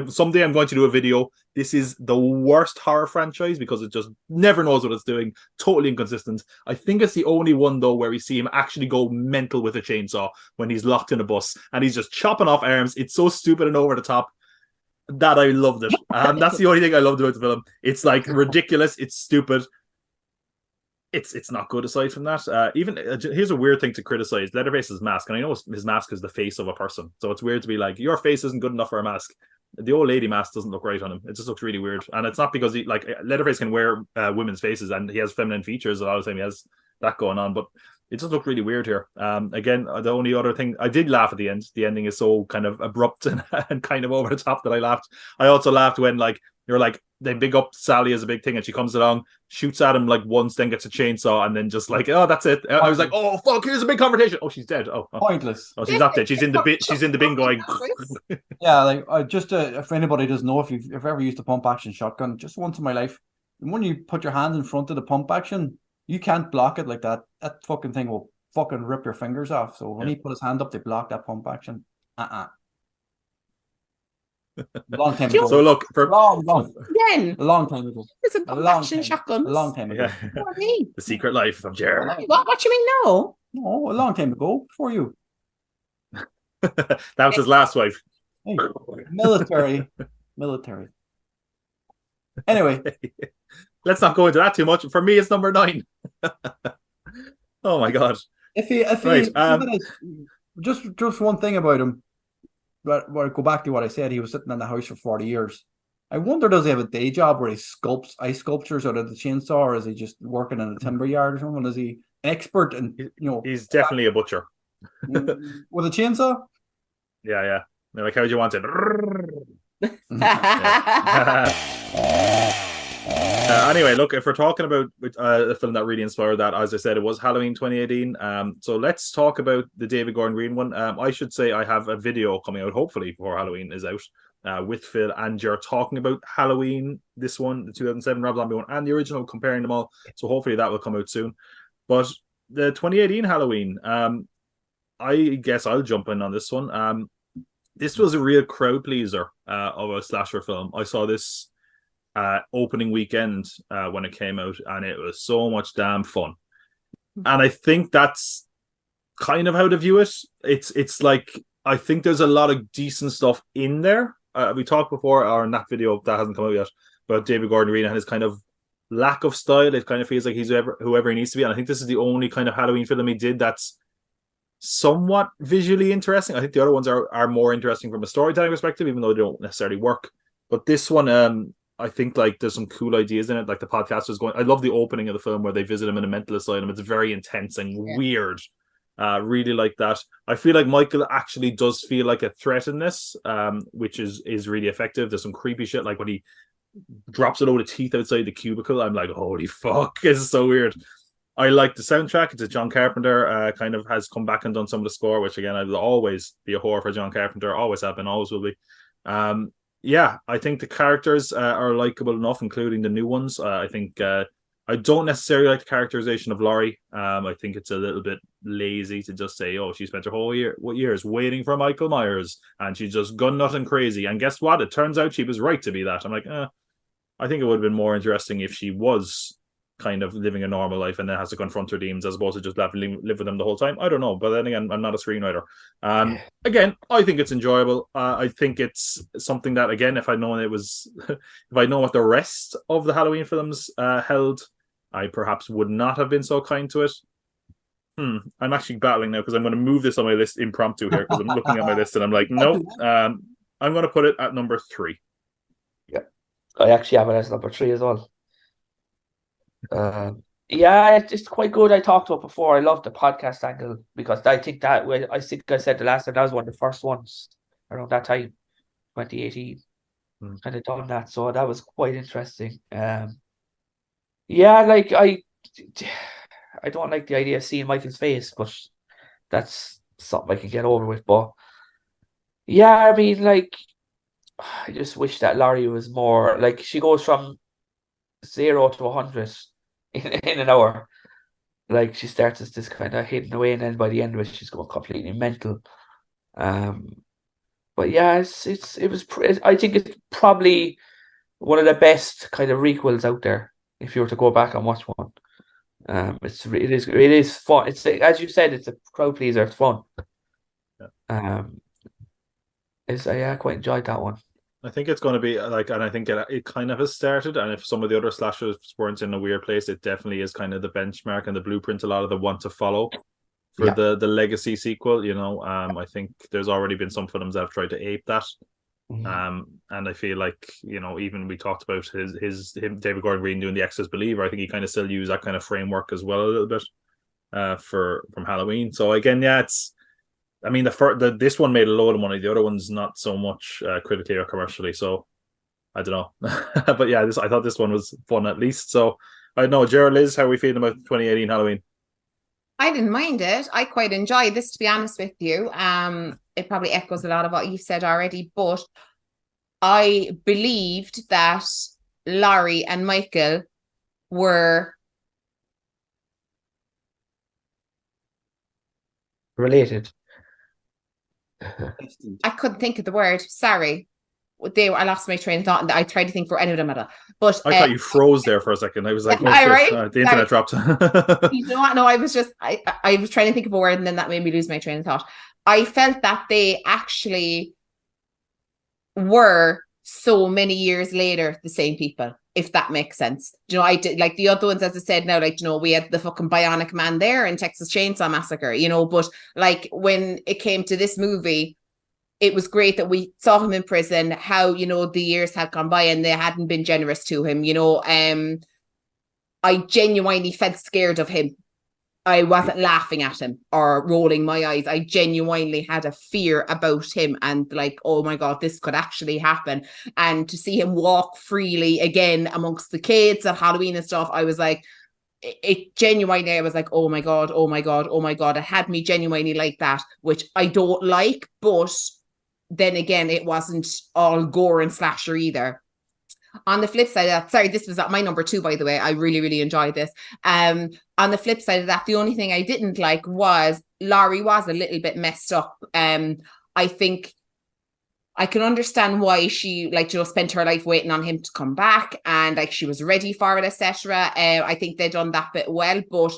someday I'm going to do a video. This is the worst horror franchise because it just never knows what it's doing. Totally inconsistent. I think it's the only one, though, where we see him actually go mental with a chainsaw when he's locked in a bus and he's just chopping off arms. It's so stupid and over the top that I loved it. That's the only thing I loved about the film. It's like ridiculous. It's stupid. It's not good aside from that. Even here's a weird thing to criticize Leatherface's mask, and I know his mask is the face of a person, so it's weird to be like, your face isn't good enough for a mask. The old lady mask doesn't look right on him. It just looks really weird, and it's not because he like Leatherface can wear women's faces and he has feminine features a lot of the time. He has that going on, but it just looked really weird here. Again, the only other thing I did laugh at the end. The ending is so kind of abrupt and kind of over the top that I laughed. I also laughed when like you're like they big up Sally as a big thing, and she comes along, shoots at him like once, then gets a chainsaw, and then just like, oh, that's it. I was like, oh fuck, here's a big confrontation. Oh, she's dead. Oh. Pointless. Oh, she's not dead. She's in the bin. She's in the bin going. Yeah, like just if anybody doesn't know, if you've ever used a pump action shotgun, just once in my life, and when you put your hand in front of the pump action, you can't block it like that. That fucking thing will fucking rip your fingers off. So when he put his hand up, they block that pump action. Long time ago. So look, for long Again, a long time ago. it's a pump action shotgun. A long time ago. yeah. What do you mean? The Secret Life of Jer. What do you mean? No. No, a long time ago. Before you. That was his last wife. Hey, military. Anyway, let's not go into that too much. For me, it's number 9. Oh my god. if he Right, just one thing about him. But where I go back to what I said, he was sitting in the house for 40 years. I wonder, does he have a day job where he sculpts ice sculptures out of the chainsaw, or is he just working in a timber yard or something? Is he an expert in, he's definitely a butcher. with a chainsaw? Yeah. They're like, how'd you want it? Anyway, look, if we're talking about a film that really inspired that, as I said, it was Halloween 2018. So let's talk about the David Gordon Green one. I should say I have a video coming out, hopefully, before Halloween is out, with Phil and Jer talking about Halloween, this one, the 2007 Rob Zombie one, and the original, comparing them all. So hopefully that will come out soon. But the 2018 Halloween, I guess I'll jump in on this one. This was a real crowd pleaser of a slasher film. I saw this opening weekend when it came out, and it was so much damn fun. And I think that's kind of how to view it. It's like, I think there's a lot of decent stuff in there. We talked before, or in that video that hasn't come out yet, about David Gordon Green and his kind of lack of style. It kind of feels like he's whoever he needs to be. And I think this is the only kind of Halloween film he did that's somewhat visually interesting. I think the other ones are more interesting from a storytelling perspective, even though they don't necessarily work. But this one, I think like there's some cool ideas in it. Like the podcast is going. I love the opening of the film where they visit him in a mental asylum. It's very intense and weird. Really like that. I feel like Michael actually does feel like a threat in this, which is really effective. There's some creepy shit, like when he drops a load of teeth outside the cubicle. I'm like, holy fuck, this is so weird. I like the soundtrack. It's a John Carpenter, kind of has come back and done some of the score, which again, I will always be a whore for John Carpenter. Always have been, always will be. Yeah, I think the characters are likable enough, including the new ones. I think I don't necessarily like the characterization of Laurie. I think it's a little bit lazy to just say, "Oh, she spent her whole years waiting for Michael Myers, and she's just gun nutting crazy." And guess what? It turns out she was right to be that. I'm like, I think it would have been more interesting if she was kind of living a normal life and then has to confront her demons as opposed to just live with them the whole time. I don't know, but then again, I'm not a screenwriter. Again, I think it's enjoyable. I think it's something that, again, if I'd known it was, if I'd known what the rest of the Halloween films held, I perhaps would not have been so kind to it. I'm actually battling now because I'm going to move this on my list impromptu here because I'm looking at my list and I'm like, nope. I'm going to put it at number 3. Yeah, I actually have it as number 3 as well. Yeah, it's quite good. I talked about before. I love the podcast angle because I think I said the last time that was one of the first ones around that time, 2018. Kind of done that, so that was quite interesting. Yeah, like I don't like the idea of seeing Michael's face, but that's something I can get over with. But yeah, I mean, like, I just wish that Laurie was more like she goes from 0 to 100 in an hour. Like she starts as this kind of hidden away, and then by the end of it, she's going completely mental. But yeah, I think it's probably one of the best kind of requels out there. If you were to go back and watch one, it is fun. It's as you said, it's a crowd pleaser. It's fun. Yeah. I quite enjoyed that one. I think it's going to be like, and I think it kind of has started. And if some of the other slashers weren't in a weird place, it definitely is kind of the benchmark and the blueprint a lot of them want to follow for the legacy sequel. You know, I think there's already been some films that have tried to ape that. And I feel like, you know, even we talked about him David Gordon Green doing The Exorcist Believer. I think he kind of still used that kind of framework as well a little bit from Halloween. So again, yeah, I mean, this one made a load of money. The other one's not so much critically or commercially. So I don't know, but yeah, I thought this one was fun at least. So I don't know, Gerald, Liz, how are we feeling about 2018 Halloween? I didn't mind it. I quite enjoyed this, to be honest with you. It probably echoes a lot of what you've said already, but I believed that Laurie and Michael were related. I couldn't think of the word. Sorry. I lost my train of thought and I tried to think for any of them at all. But I thought you froze there for a second. I was like, right? The internet dropped. You know what? No, I was trying to think of a word and then that made me lose my train of thought. I felt that they actually were so many years later the same people, if that makes sense. You know, I did like the other ones, as I said now, like, you know, we had the fucking Bionic Man there in Texas Chainsaw Massacre, you know, but like when it came to this movie, it was great that we saw him in prison, how, you know, the years had gone by and they hadn't been generous to him, you know. I genuinely felt scared of him. I wasn't laughing at him or rolling my eyes. I genuinely had a fear about him and like, oh my God, this could actually happen. And to see him walk freely again amongst the kids at Halloween and stuff, I was like, it genuinely, I was like, oh my God, oh my God, oh my God. It had me genuinely like that, which I don't like, but then again, it wasn't all gore and slasher either. On the flip side of that, sorry, this was at my number 2, by the way. I really, really enjoyed this. On the flip side of that, the only thing I didn't like was Laurie was a little bit messed up. I think I can understand why she, like, you know, spent her life waiting on him to come back and like she was ready for it, etc. I think they done that bit well, but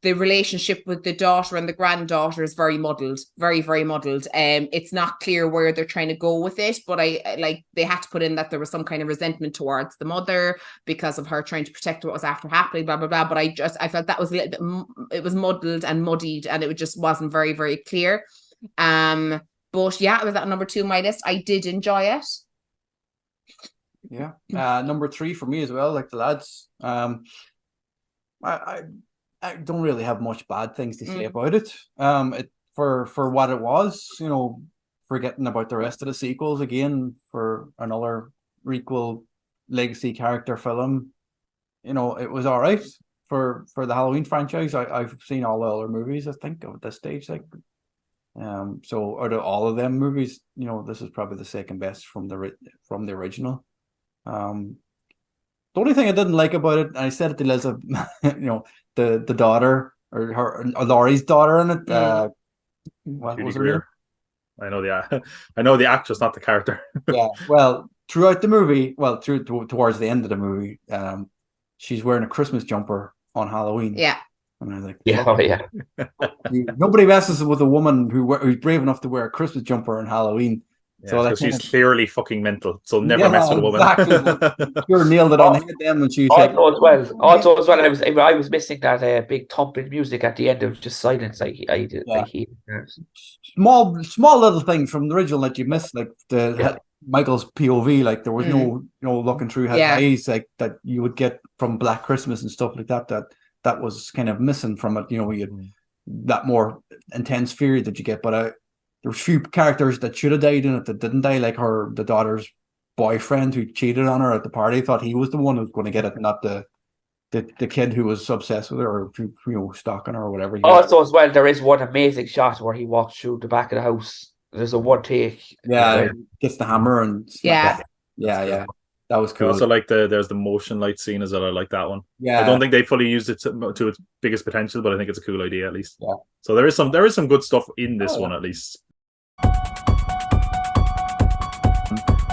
the relationship with the daughter and the granddaughter is very muddled, very, very muddled. It's not clear where they're trying to go with it, but I like they had to put in that there was some kind of resentment towards the mother because of her trying to protect what was after happening, blah, blah, blah. But I felt that was a little bit, it was muddled and muddied and it just wasn't very, very clear. But yeah, it was at number 2 on my list. I did enjoy it. Yeah. Number 3 for me as well, like the lads. I don't really have much bad things to say about it. For what it was, you know, forgetting about the rest of the sequels again for another Requel legacy character film, you know, it was all right for the Halloween franchise. I've seen all the other movies, I think, at this stage. Like, so out of all of them movies, this is probably the second best from the original. The only thing I didn't like about it, and I said it to Liza, the daughter or Laurie's daughter in it. What Judy was her name? Greer. I know the actress, not the character. Yeah. Well, throughout the movie, towards the end of the movie, she's wearing a Christmas jumper on Halloween. Yeah. And I was like, Yeah, fuck. oh, yeah. Nobody messes with a woman who's brave enough to wear a Christmas jumper on Halloween. Yeah, So because she's clearly fucking mental. So never mess with a woman. Exactly. Sure nailed it on the head then when she said. Also as well, I was missing that big thumping music at the end of just silence. I hated it. Small little things from the original that you missed, like Michael's POV, like there was no looking through his eyes, like that you would get from Black Christmas and stuff like that. That was kind of missing from it. We had that more intense fear that you get, but there were few characters that should have died in it that didn't die, like the daughter's boyfriend who cheated on her at the party. Thought he was the one who was going to get it, not the kid who was obsessed with her or stalking her or whatever. Also, as well, there is one amazing shot where he walks through the back of the house. There's a one take. Yeah, gets the hammer and yeah. That was cool. I also like there's the motion light scene as well. I like that one. Yeah, I don't think they fully used it to its biggest potential, but I think it's a cool idea at least. Yeah. So there is some good stuff in this one at least.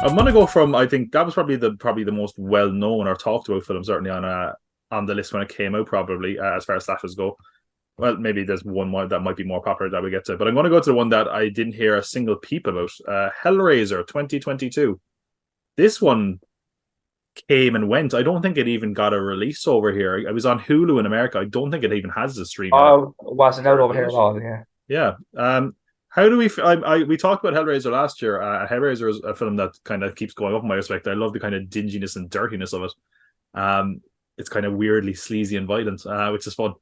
I'm gonna go from, I think that was probably the most well known or talked about film certainly on the list when it came out, probably as far as slashers go. Well, maybe there's one more that might be more popular that we get to, but I'm going to go to the one that I didn't hear a single peep about. Hellraiser 2022. This one came and went. I don't think it even got a release over here. I was on Hulu in America. I don't think it even has a stream. Oh, it wasn't out over here at all. Yeah. Yeah. How do we? We talked about Hellraiser last year. Hellraiser is a film that kind of keeps going up in my respect. I love the kind of dinginess and dirtiness of it. It's kind of weirdly sleazy and violent, which is fun.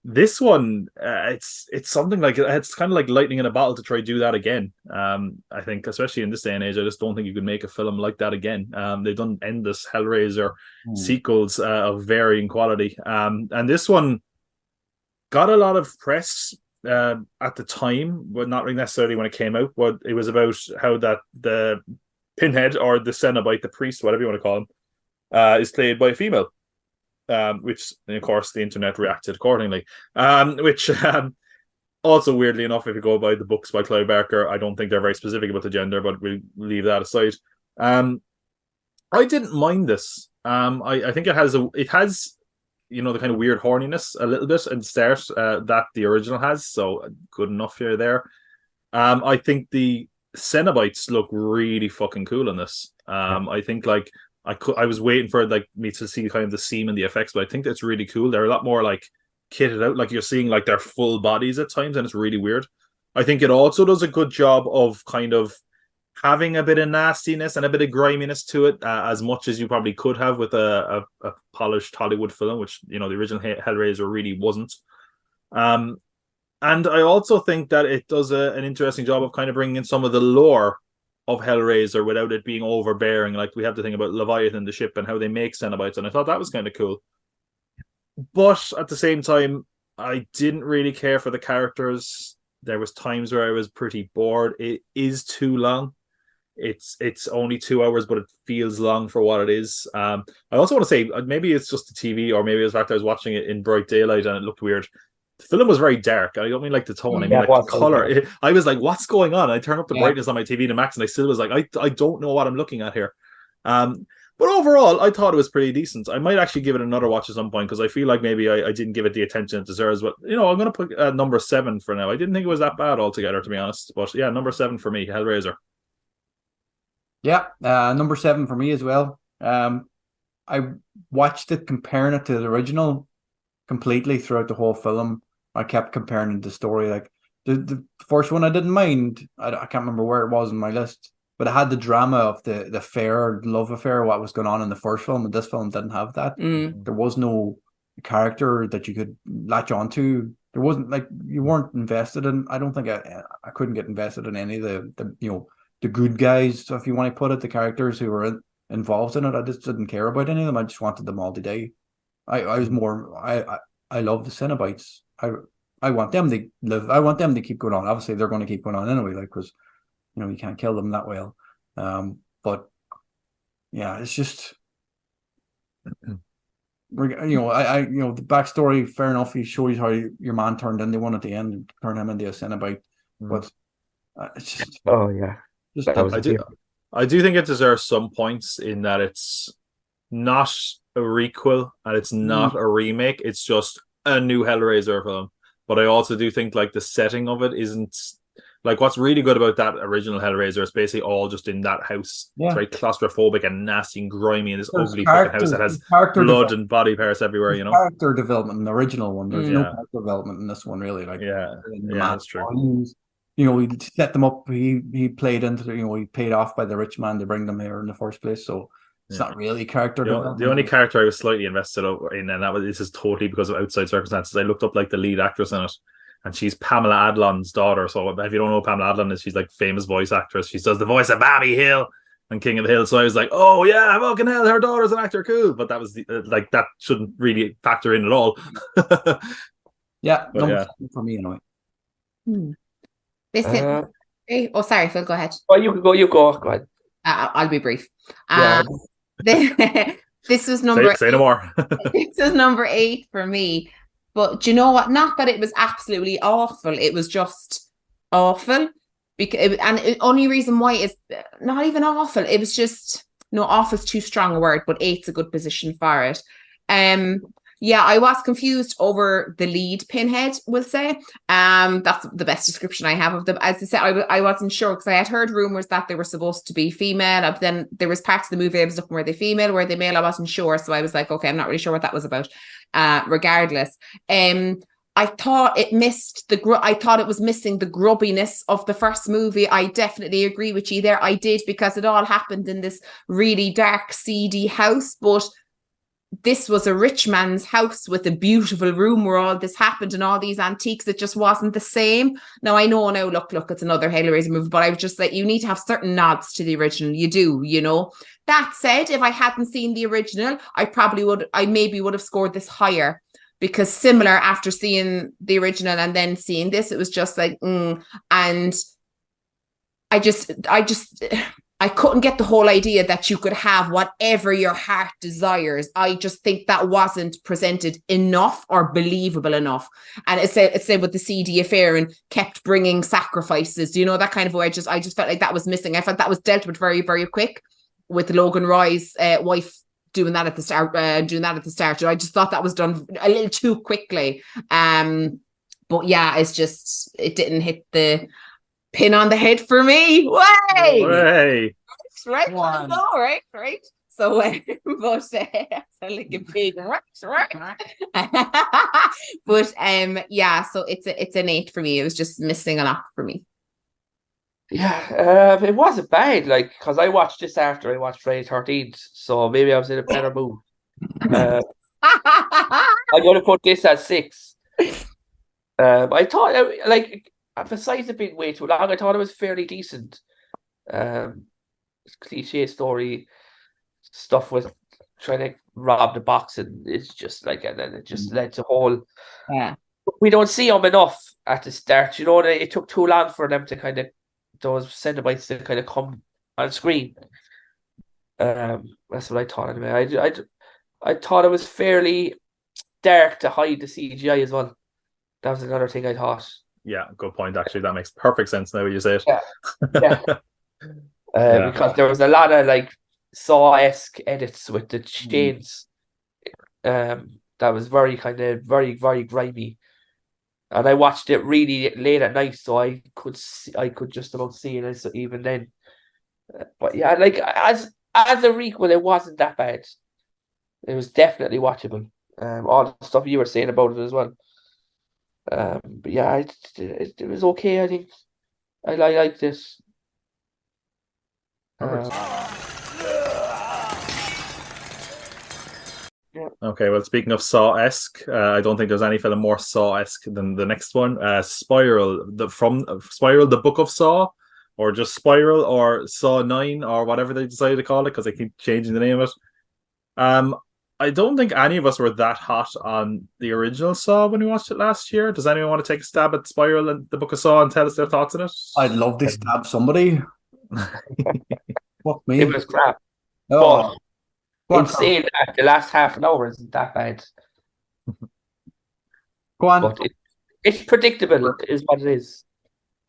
This one, it's something like it's kind of like lightning in a bottle to try to do that again. I think, especially in this day and age, I just don't think you could make a film like that again. They've done endless Hellraiser sequels of varying quality, and this one got a lot of press at the time, but not really necessarily when it came out. But it was about how that the Pinhead or the Cenobite, the priest, whatever you want to call him, is played by a female. Which, of course, the internet reacted accordingly. Which also, weirdly enough, if you go by the books by Clive Barker, I don't think they're very specific about the gender, but we'll leave that aside. I didn't mind this. I think it has the kind of weird horniness a little bit at the start that the original has, so good enough here there. I think the Cenobites look really fucking cool in this. I think I was waiting for me to see kind of the seam and the effects, but I think that's really cool. They're a lot more kitted out, like you're seeing their full bodies at times, and it's really weird. I think it also does a good job of kind of having a bit of nastiness and a bit of griminess to it, as much as you probably could have with a polished Hollywood film, which the original Hellraiser really wasn't. And I also think that it does an interesting job of kind of bringing in some of the lore of Hellraiser without it being overbearing. Like we have to think about Leviathan, the ship, and how they make Cenobites, and I thought that was kind of cool. But at the same time, I didn't really care for the characters. There was times where I was pretty bored. It is too long. It's only 2 hours, but it feels long for what it is. I also want to say maybe it's just the TV, or maybe it's the fact I was watching it in bright daylight and it looked weird. The film was very dark. I don't mean like the tone. I mean the color. I was like, "What's going on?" I turned up the brightness on my TV to max, and I still was like, "I don't know what I'm looking at here." But overall, I thought it was pretty decent. I might actually give it another watch at some point because I feel like maybe I didn't give it the attention it deserves. But I'm going to put number 7 for now. I didn't think it was that bad altogether, to be honest. But yeah, number 7 for me, Hellraiser. Yeah, number 7 for me as well. I watched it comparing it to the original completely throughout the whole film. I kept comparing the story. Like the first one, I didn't mind. I can't remember where it was in my list, but it had the drama of the affair, love affair, what was going on in the first film, and this film didn't have that. There was no character that you could latch onto. There wasn't you weren't invested in. I don't think I couldn't get invested in any of the good guys, if you want to put it, the characters who were involved in it. I just didn't care about any of them. I just wanted them all to die. I was more. I love the Cenobites. I want them to live. I want them to keep going on. Obviously, they're going to keep going on anyway, like, because you can't kill them that well. But yeah, it's just. The backstory, fair enough. He shows how your man turned into one at the end, and turn him into a Cenobite. But it's just, I do think it deserves some points in that it's not a requel and it's not a remake. It's just a new Hellraiser film. But I also do think like the setting of it isn't like what's really good about that original Hellraiser is basically all just in that house. Yeah. It's very claustrophobic and nasty and grimy and this ugly fucking house that has blood and body parts everywhere, Character development in the original one. There's no character development in this one, really. Like, that's true. We set them up. He played into he paid off by the rich man to bring them here in the first place. So it's not really character development. The only character I was slightly invested in, and this is totally because of outside circumstances. I looked up like the lead actress in it, and she's Pamela Adlon's daughter. So if you don't know who Pamela Adlon is, she's like famous voice actress. She does the voice of Bobby Hill and King of the Hill. So I was like, oh yeah, fucking hell, her daughter's an actor, cool. But that was that shouldn't really factor in at all. For me anyway. Listen, sorry, Phil, go ahead. Oh, you go ahead. I'll be brief. This was number say no more. This was number 8 for me. But do you know what? Not that it was absolutely awful. It was just awful. And the only reason why is not even awful. It was just, no, awful is too strong a word, but 8's a good position for it. I was confused over the lead Pinhead, we'll say. That's the best description I have of them. As I said, I wasn't sure because I had heard rumors that they were supposed to be female. But then there was parts of the movie I was looking were they female, were they male? I wasn't sure. So I was like, okay, I'm not really sure what that was about. Regardless. I thought it missed I thought it was missing the grubbiness of the first movie. I definitely agree with you there. I did, because it all happened in this really dark, seedy house, but this was a rich man's house with a beautiful room where all this happened and all these antiques. It just wasn't the same. Now, I know now, look, it's another Hellraiser movie, but I was just like, you need to have certain nods to the original. You do, That said, if I hadn't seen the original, I maybe would have scored this higher, because similar after seeing the original and then seeing this, it was just like, and I couldn't get the whole idea that you could have whatever your heart desires. I just think that wasn't presented enough or believable enough. And it said with the seedy affair and kept bringing sacrifices, that kind of way. I just felt like that was missing. I felt that was dealt with very, very quick with Logan Roy's wife doing that at the start. I just thought that was done a little too quickly. But yeah, it didn't hit the pin on the head for me. Way. Right. No, right. So, but I sound like a big right. But so it's an 8 for me. It was just missing a lot for me. Yeah, it wasn't bad, because I watched this after I watched Friday 13th, so maybe I was in a better mood. I'm going to put this at 6. I thought, besides it being way too long, I thought it was fairly decent. Cliche story stuff with trying to rob the box, and it's just and then it just led to whole. Yeah, we don't see them enough at the start. It took too long for them to kind of those Cenobites to kind of come on screen. That's what I thought anyway. I thought it was fairly dark to hide the CGI as well. That was another thing I thought. Yeah, good point. Actually, that makes perfect sense now when you say it. Yeah. Because there was a lot of Saw-esque edits with the chains. That was very very, very grimy. And I watched it really late at night, so I could just about see it even then. But yeah, as a requel, it wasn't that bad. It was definitely watchable. All the stuff you were saying about it as well. But yeah, it was okay. I think I like this. Okay, well, speaking of Saw-esque, I don't think there's any film more Saw-esque than the next one. Spiral, Spiral, the Book of Saw, or just Spiral, or Saw 9, or whatever they decided to call it, because they keep changing the name of it. I don't think any of us were that hot on the original Saw when we watched it last year. Does anyone want to take a stab at Spiral and the Book of Saw and tell us their thoughts on it? I'd love to stab somebody. Fuck me. It was crap. Oh, But go on, in saying that, the last half an hour isn't that bad. go on. But it's predictable, is what it is.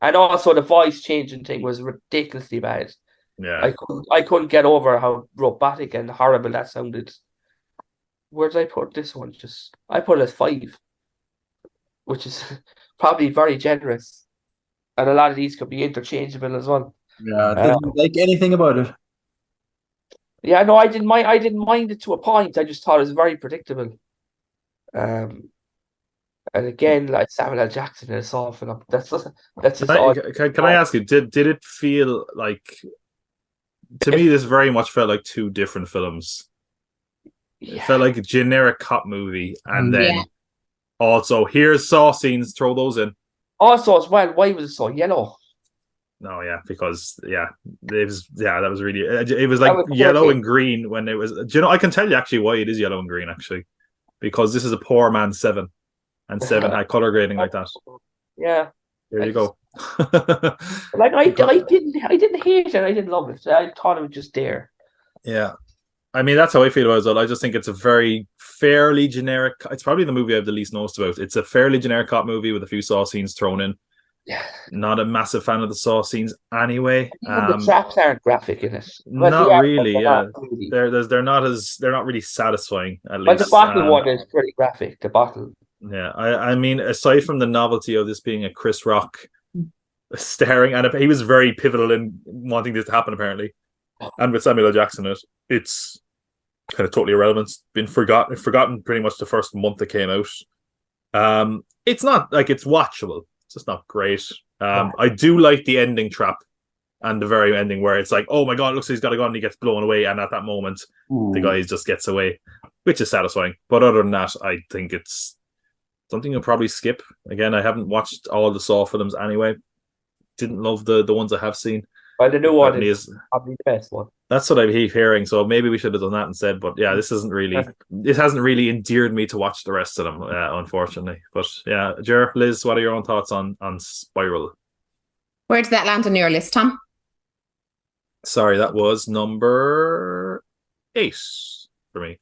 And also the voice changing thing was ridiculously bad. Yeah. I couldn't get over how robotic and horrible that sounded. Where did I put this one? I put it as 5, which is probably very generous. And a lot of these could be interchangeable as well. Yeah, didn't like anything about it. Yeah, no, I didn't mind. I didn't mind it to a point. I just thought it was very predictable. And again, like Samuel L. Jackson in a Saw film. That's just all. Can I ask you, did it feel like, to me, this very much felt like two different films. It felt like a generic cop movie, and then also here's Saw scenes, throw those in. Also, as well, why was it so yellow? No, because that was really, it was like yellow and green when it was. Do you know? I can tell you actually why it is yellow and green actually, because this is a poor man's 7, and 7 had color grading like that. Yeah, there you go. Like I didn't hate it. I didn't love it. I thought it was just there. Yeah. I mean, that's how I feel about it as well. I just think it's a very fairly generic. It's probably the movie I have the least noticed about. It's a fairly generic cop movie with a few Saw scenes thrown in. Yeah. Not a massive fan of the Saw scenes anyway. Even the traps aren't graphic in it. Not really. Yeah, they're not really satisfying. At least. But the bottle one is pretty graphic. The bottle. Yeah, I mean, aside from the novelty of this being a Chris Rock staring, and he was very pivotal in wanting this to happen apparently, and with Samuel L. Jackson in it, it's kind of totally irrelevant. It's been forgotten pretty much the first month it came out. It's not like it's watchable. It's just not great. I do like the ending trap and the very ending where it's like, oh my god, it looks like he's got a gun and he gets blown away, and at that moment the guy just gets away, which is satisfying. But other than that, I think it's something you'll probably skip. Again, I haven't watched all the Saw films anyway. Didn't love the ones I have seen. Well, the new one is probably the best one. That's what I keep hearing. So maybe we should have done that instead. But yeah, this hasn't really endeared me to watch the rest of them, unfortunately. But yeah, Liz, what are your own thoughts on Spiral? Where did that land on your list, Tom? Sorry, that was number 8 for me.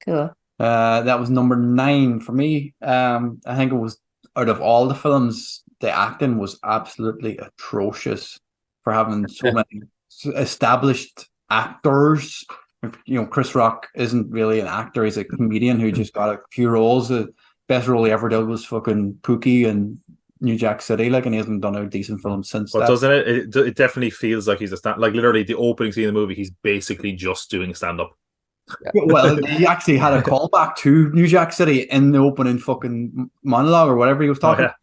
Cool. That was number 9 for me. I think it was, out of all the films, the acting was absolutely atrocious for having so many established actors. Chris Rock isn't really an actor; he's a comedian who just got a few roles. The best role he ever did was fucking Pookie in New Jack City, and he hasn't done a decent film since. But doesn't it? It definitely feels like he's a stand. Like literally, the opening scene of the movie, he's basically just doing stand up. Yeah. Well, he actually had a callback to New Jack City in the opening fucking monologue or whatever he was talking. Oh, yeah.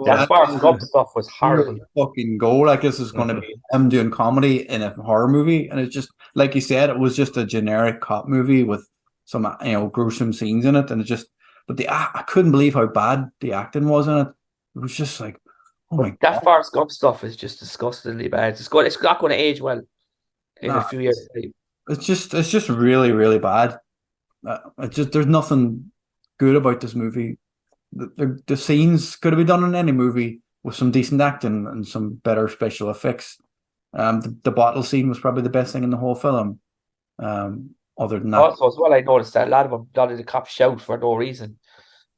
That Forrest Gump stuff was horrible. Fucking go, like this is going to be him doing comedy in a horror movie, and it's just like you said, it was just a generic cop movie with some gruesome scenes in it, and I couldn't believe how bad the acting was in it. It was just like, oh my god, that Forrest Gump stuff is just disgustingly bad. It's not going to age well in a few years. It's just really, really bad. There's nothing good about this movie. The scenes could have been done in any movie with some decent acting and some better special effects. The bottle scene was probably the best thing in the whole film. Other than that, also as well, I noticed that a lot of the cops shout for no reason.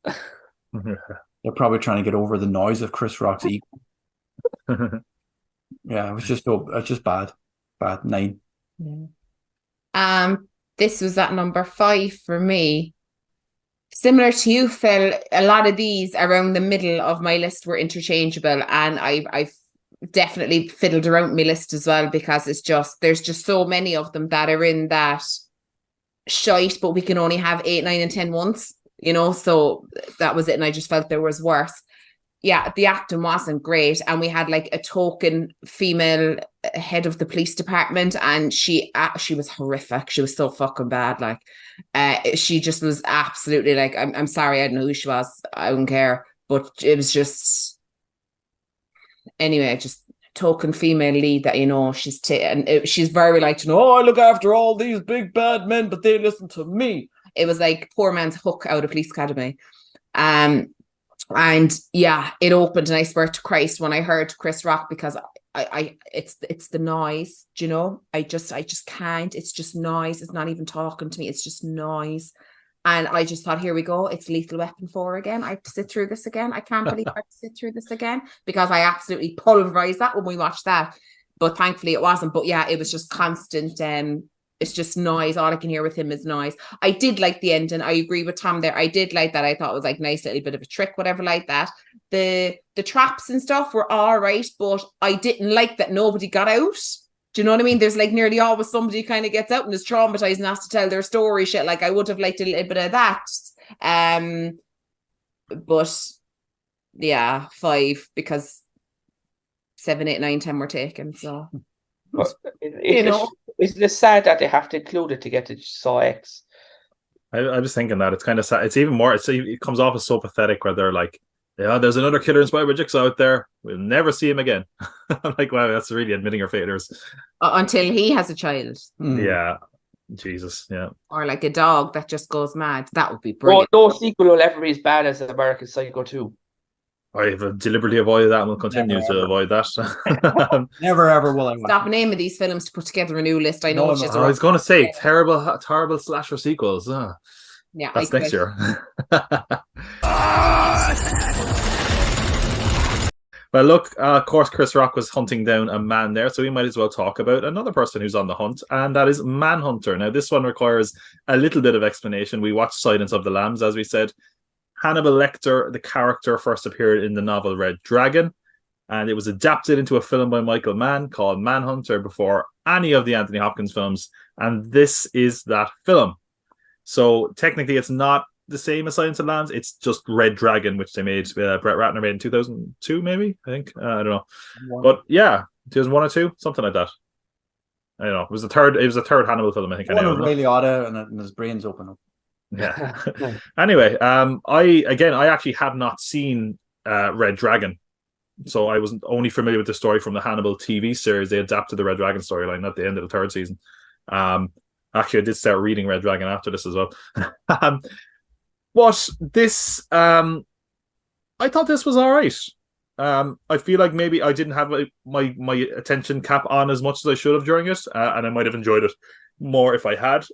They're probably trying to get over the noise of Chris Rock's ego. Yeah, it was just bad. 9. Yeah. This was at number 5 for me. Similar to you, Phil, a lot of these around the middle of my list were interchangeable, and I've definitely fiddled around my list as well, because there's just so many of them that are in that shite, but we can only have 8, 9, and 10 once, so that was it, and I just felt there was worse. Yeah, the acting wasn't great, and we had like a token female head of the police department, and she was horrific. She was so fucking bad. Like, she just was absolutely like, I'm sorry, I don't know who she was. I don't care, but it was just anyway. Just token female lead that she's very like, I look after all these big bad men, but they listen to me. It was like poor man's Hook out of Police Academy. And yeah, it opened, and I swear to Christ when I heard Chris Rock, because it's the noise, do you know? I just can't. It's just noise. It's not even talking to me. It's just noise. And I just thought, here we go. It's Lethal Weapon 4 again. I have to sit through this again. I can't believe I have to sit through this again, because I absolutely pulverized that when we watched that. But thankfully it wasn't. But yeah, it was just constant. It's just noise. All I can hear with him is noise. I did like the ending. I agree with Tom there. I did like that. I thought it was like nice little bit of a trick, whatever like that. The traps and stuff were all right, but I didn't like that nobody got out. Do you know what I mean? There's like nearly always somebody kind of gets out and is traumatized and has to tell their story shit. Like I would have liked a little bit of that. But yeah, 5, because 7, 8, 9, 10 were taken. So isn't it sad that they have to include it to get to Saw X? I was thinking that it's kind of sad. It's even more. It comes off as so pathetic where they're like, yeah, there's another killer inspired by Jigsaw out there. We'll never see him again. I'm like, wow, that's really admitting our failures. Until he has a child. Yeah. Jesus, yeah. Or like a dog that just goes mad. That would be brilliant. No sequel will ever be as bad as American Psycho 2. I have deliberately avoided that and will continue to avoid that. Never ever will I watch. Stop naming these films to put together a new list. I know it's just. I was going to say terrible slasher sequels. Yeah, that's next year. Well, look, of course, Chris Rock was hunting down a man there, so we might as well talk about another person who's on the hunt, and that is Manhunter. Now, this one requires a little bit of explanation. We watched Silence of the Lambs, as we said. Hannibal Lecter, the character, first appeared in the novel Red Dragon, and it was adapted into a film by Michael Mann called Manhunter before any of the Anthony Hopkins films, and this is that film. So technically, it's not the same as Silence of the Lambs. It's just Red Dragon, which they made. Brett Ratner made in 2002, maybe. I think I don't know, but yeah, 2001 or 2, something like that. I don't know. It was the third Hannibal film, I think. One of Ray Liotta, and his brains open up. Yeah. Anyway, I actually have not seen Red Dragon, so I wasn't only familiar with the story from the Hannibal TV series. They adapted the Red Dragon storyline at the end of the 3rd season. Actually, I did start reading Red Dragon after this as well. But this, I thought this was all right. I feel like maybe I didn't have my attention cap on as much as I should have during it, and I might have enjoyed it more if I had.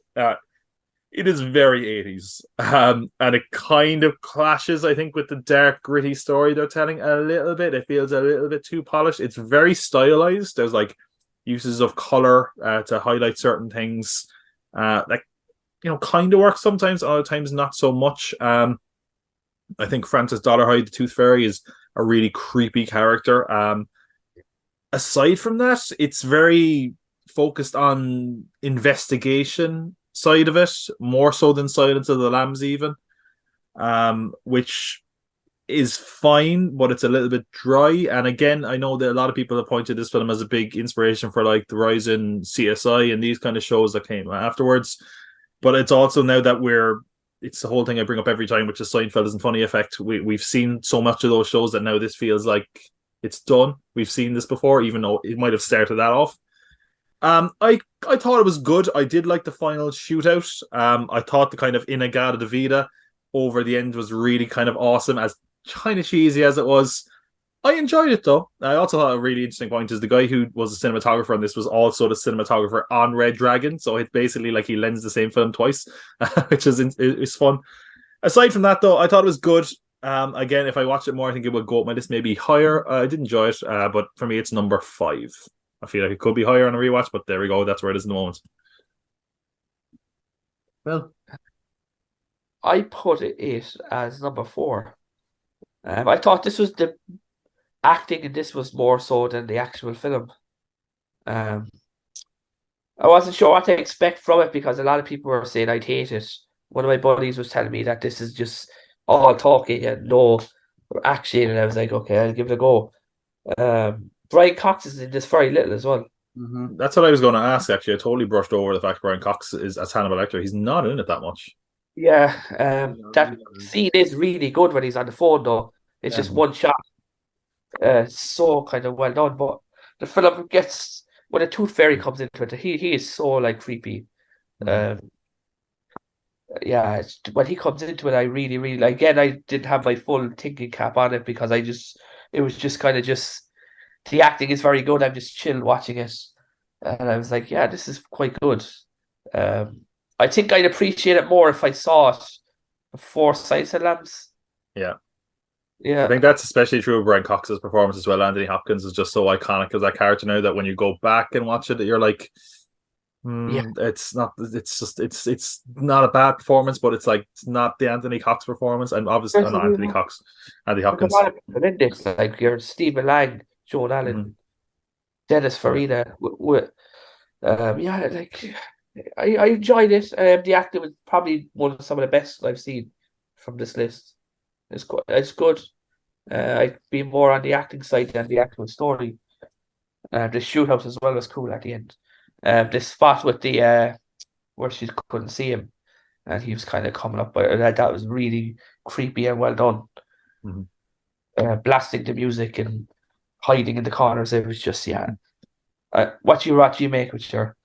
It is very 80s, and it kind of clashes, I think, with the dark, gritty story they're telling a little bit. It feels a little bit too polished. It's very stylized. There's like uses of color to highlight certain things. Kind of works sometimes, other times not so much. I think Frances Dollarhide, the Tooth Fairy, is a really creepy character. Aside from that, it's very focused on investigation side of it, more so than Silence of the Lambs even, which is fine, but it's a little bit dry. And again, I know that a lot of people have pointed this film as a big inspiration for like the rise in CSI and these kind of shows that came afterwards. But it's also now that it's the whole thing I bring up every time, which is Seinfeld isn't funny effect. We've seen so much of those shows that now this feels like it's done. We've seen this before, even though it might have started that off. I thought it was good. I did like the final shootout. I thought the kind of Inagata Vida over the end was really kind of awesome, as kind of cheesy as it was. I enjoyed it though. I also thought a really interesting point is the guy who was the cinematographer on this was also the cinematographer on Red Dragon, so it's basically like he lends the same film twice, which is fun. Aside from that though, I thought it was good. Again, if I watch it more, I think it would go up my list maybe higher. I did enjoy it, but for me it's number 5. I feel like it could be higher on a rewatch, but there we go. That's where it is in the moment. Well, I put it as number 4. I thought this was the acting, and this was more so than the actual film. I wasn't sure what to expect from it because a lot of people were saying I'd hate it. One of my buddies was telling me that this is just all talking and no action, and I was like, okay, I'll give it a go. Brian Cox is in this very little as well. mm-hmm. That's what I was going to ask, actually. I totally brushed over the fact Brian Cox is as Hannibal Lecter. He's not in it that much. Yeah, that scene is really good when he's on the phone, though. It's just one shot. So kind of well done. But the film gets when a tooth fairy comes into it. He is so like creepy. Yeah, when he comes into it, I really like. Again, I didn't have my full thinking cap on it because it was just kind of just the acting is very good. I'm just chilled watching it, and I was like, yeah, this is quite good. I think I'd appreciate it more if I saw it before Silence of the Lambs. Yeah. Yeah, I think that's especially true of Brian Cox's performance as well. Anthony Hopkins is just so iconic as that character now that when you go back and watch it, you're like, it's not. It's not a bad performance, but it's like it's not the Anthony Cox performance, and obviously not Anthony Cox, Anthony Hopkins. There's a lot of people in this, like your Stephen Lang, Joan Allen, Dennis Farina. Yeah, like I enjoyed it. The acting was probably one of some of the best I've seen from this list. It's good. It's good. I'd be more on the acting side than the actual story. The shootout as well was cool at the end. The spot with the where she couldn't see him, and he was kind of coming up, but that was really creepy and well done. Blasting the music and hiding in the corners. It was just What do you make with your?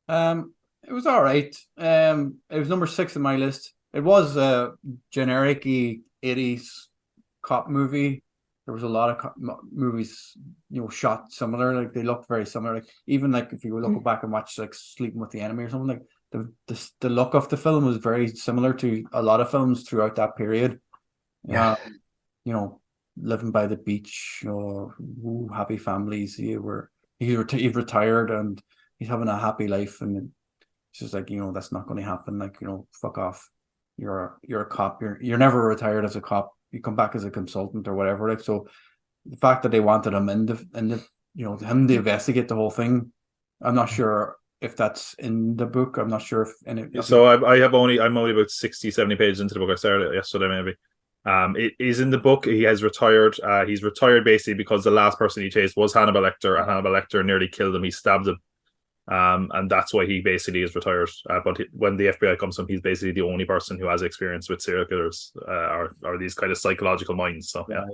It was all right. It was number 6 on my list. It was a generic-y 80s cop movie. There was a lot of movies, shot similar. Like they looked very similar. Like even like if you look back and watch like Sleeping with the Enemy or something, like the look of the film was very similar to a lot of films throughout that period. Yeah, living by the beach, happy families. He's retired and he's having a happy life, and it's just like that's not going to happen. Like fuck off. You're a cop. You're never retired as a cop. You come back as a consultant or whatever. Like so, the fact that they wanted him him to investigate the whole thing, I'm not sure if that's in the book. I'm not sure if So I'm only about 60, 70 pages into the book. I started it yesterday maybe. It is in the book. He has retired. He's retired basically because the last person he chased was Hannibal Lecter, and Hannibal Lecter nearly killed him. He stabbed him. And that's why he basically is retired. But when the FBI comes to him, he's basically the only person who has experience with serial killers or these kind of psychological minds. So yeah,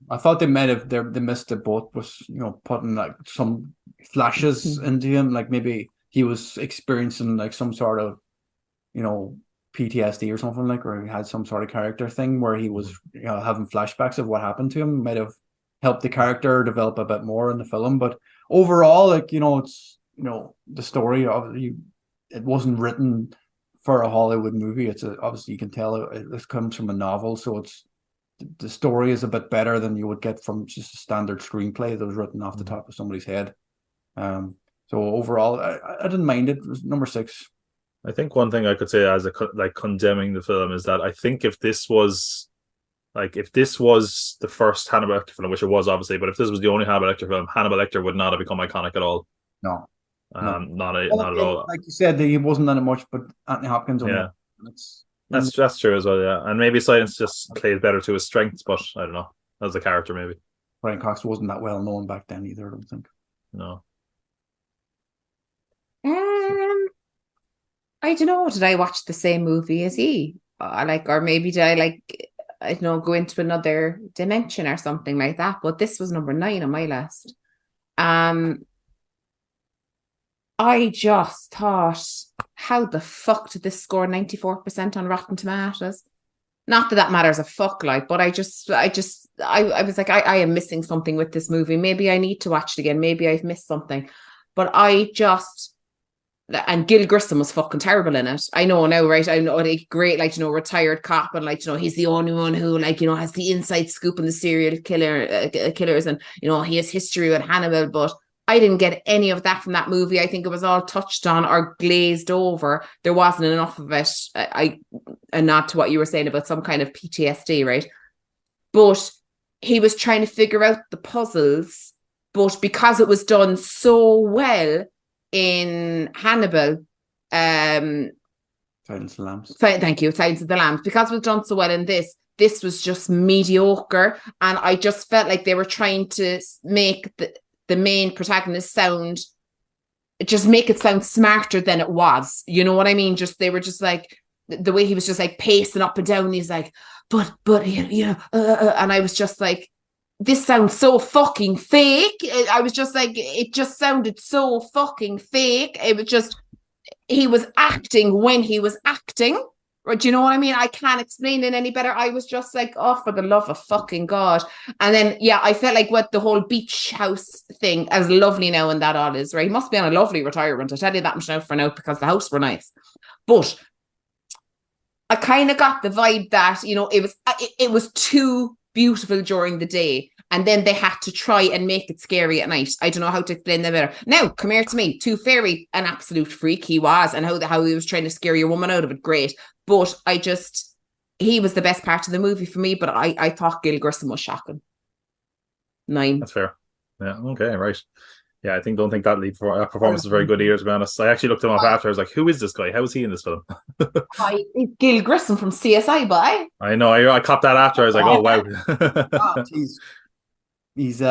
I thought they missed the boat was putting like some flashes into him, like maybe he was experiencing like some sort of PTSD or something like, or he had some sort of character thing where he was having flashbacks of what happened to him. Might have helped the character develop a bit more in the film, but overall, like it's. The story of it wasn't written for a Hollywood movie. It's obviously you can tell it comes from a novel, so it's the story is a bit better than you would get from just a standard screenplay that was written off the top of somebody's head. So overall, I didn't mind it. It was number 6. I think one thing I could say as condemning the film is that I think if this was the first Hannibal Lecter film, which it was obviously, but if this was the only Hannibal Lecter film, Hannibal Lecter would not have become iconic at all. No. Not at all. Like you said, he wasn't that much, but Anthony Hopkins. That's true as well. Yeah, and maybe Silence just plays better to his strengths, but I don't know, as a character maybe. Brian Cox wasn't that well known back then either. I don't think. No. I don't know. Did I watch the same movie as he? Or maybe did I go into another dimension or something like that? But this was number 9 on my list. I just thought, how the fuck did this score 94% on Rotten Tomatoes? Not that matters a fuck, but I was like, I am missing something with this movie. Maybe I need to watch it again. Maybe I've missed something. But and Gil Grissom was fucking terrible in it. I know now, right? I know, great, retired cop, and he's the only one who has the inside scoop on the serial killers, and he has history with Hannibal, but I didn't get any of that from that movie. I think it was all touched on or glazed over. There wasn't enough of it. And not to what you were saying about some kind of PTSD, right? But he was trying to figure out the puzzles, but because it was done so well in Hannibal, Silence of the Lambs. Thank you, Silence of the Lambs. Because it was done so well in this was just mediocre, and I just felt like they were trying to make the main protagonist make it sound smarter than it was. You know what I mean? They were just like, the way he was just like pacing up and down. He's like, but and I was just like, this sounds so fucking fake. I was just like, it just sounded so fucking fake. It was just, he was acting when he was acting. Or do you know what I mean? I can't explain it any better. I was just like, oh, for the love of fucking God. And then, yeah, I felt like what the whole beach house thing, as lovely now and that all is, right? He must be on a lovely retirement. I tell you that much now for now, because the house were nice. But I kind of got the vibe that, you know, it was too beautiful during the day, and then they had to try and make it scary at night. I don't know how to explain that better. Now, come here to me. Tooth Fairy, an absolute freak he was, and how he was trying to scare your woman out of it, great. But he was the best part of the movie for me, but I thought Gil Grissom was shocking. 9. That's fair. Yeah, okay, right. Yeah, don't think that lead performance is very good either, to be honest. I actually looked him up after. I was like, who is this guy? How is he in this film? Gil Grissom from CSI, boy. I know. I copped that after. I was like, oh, wow. He's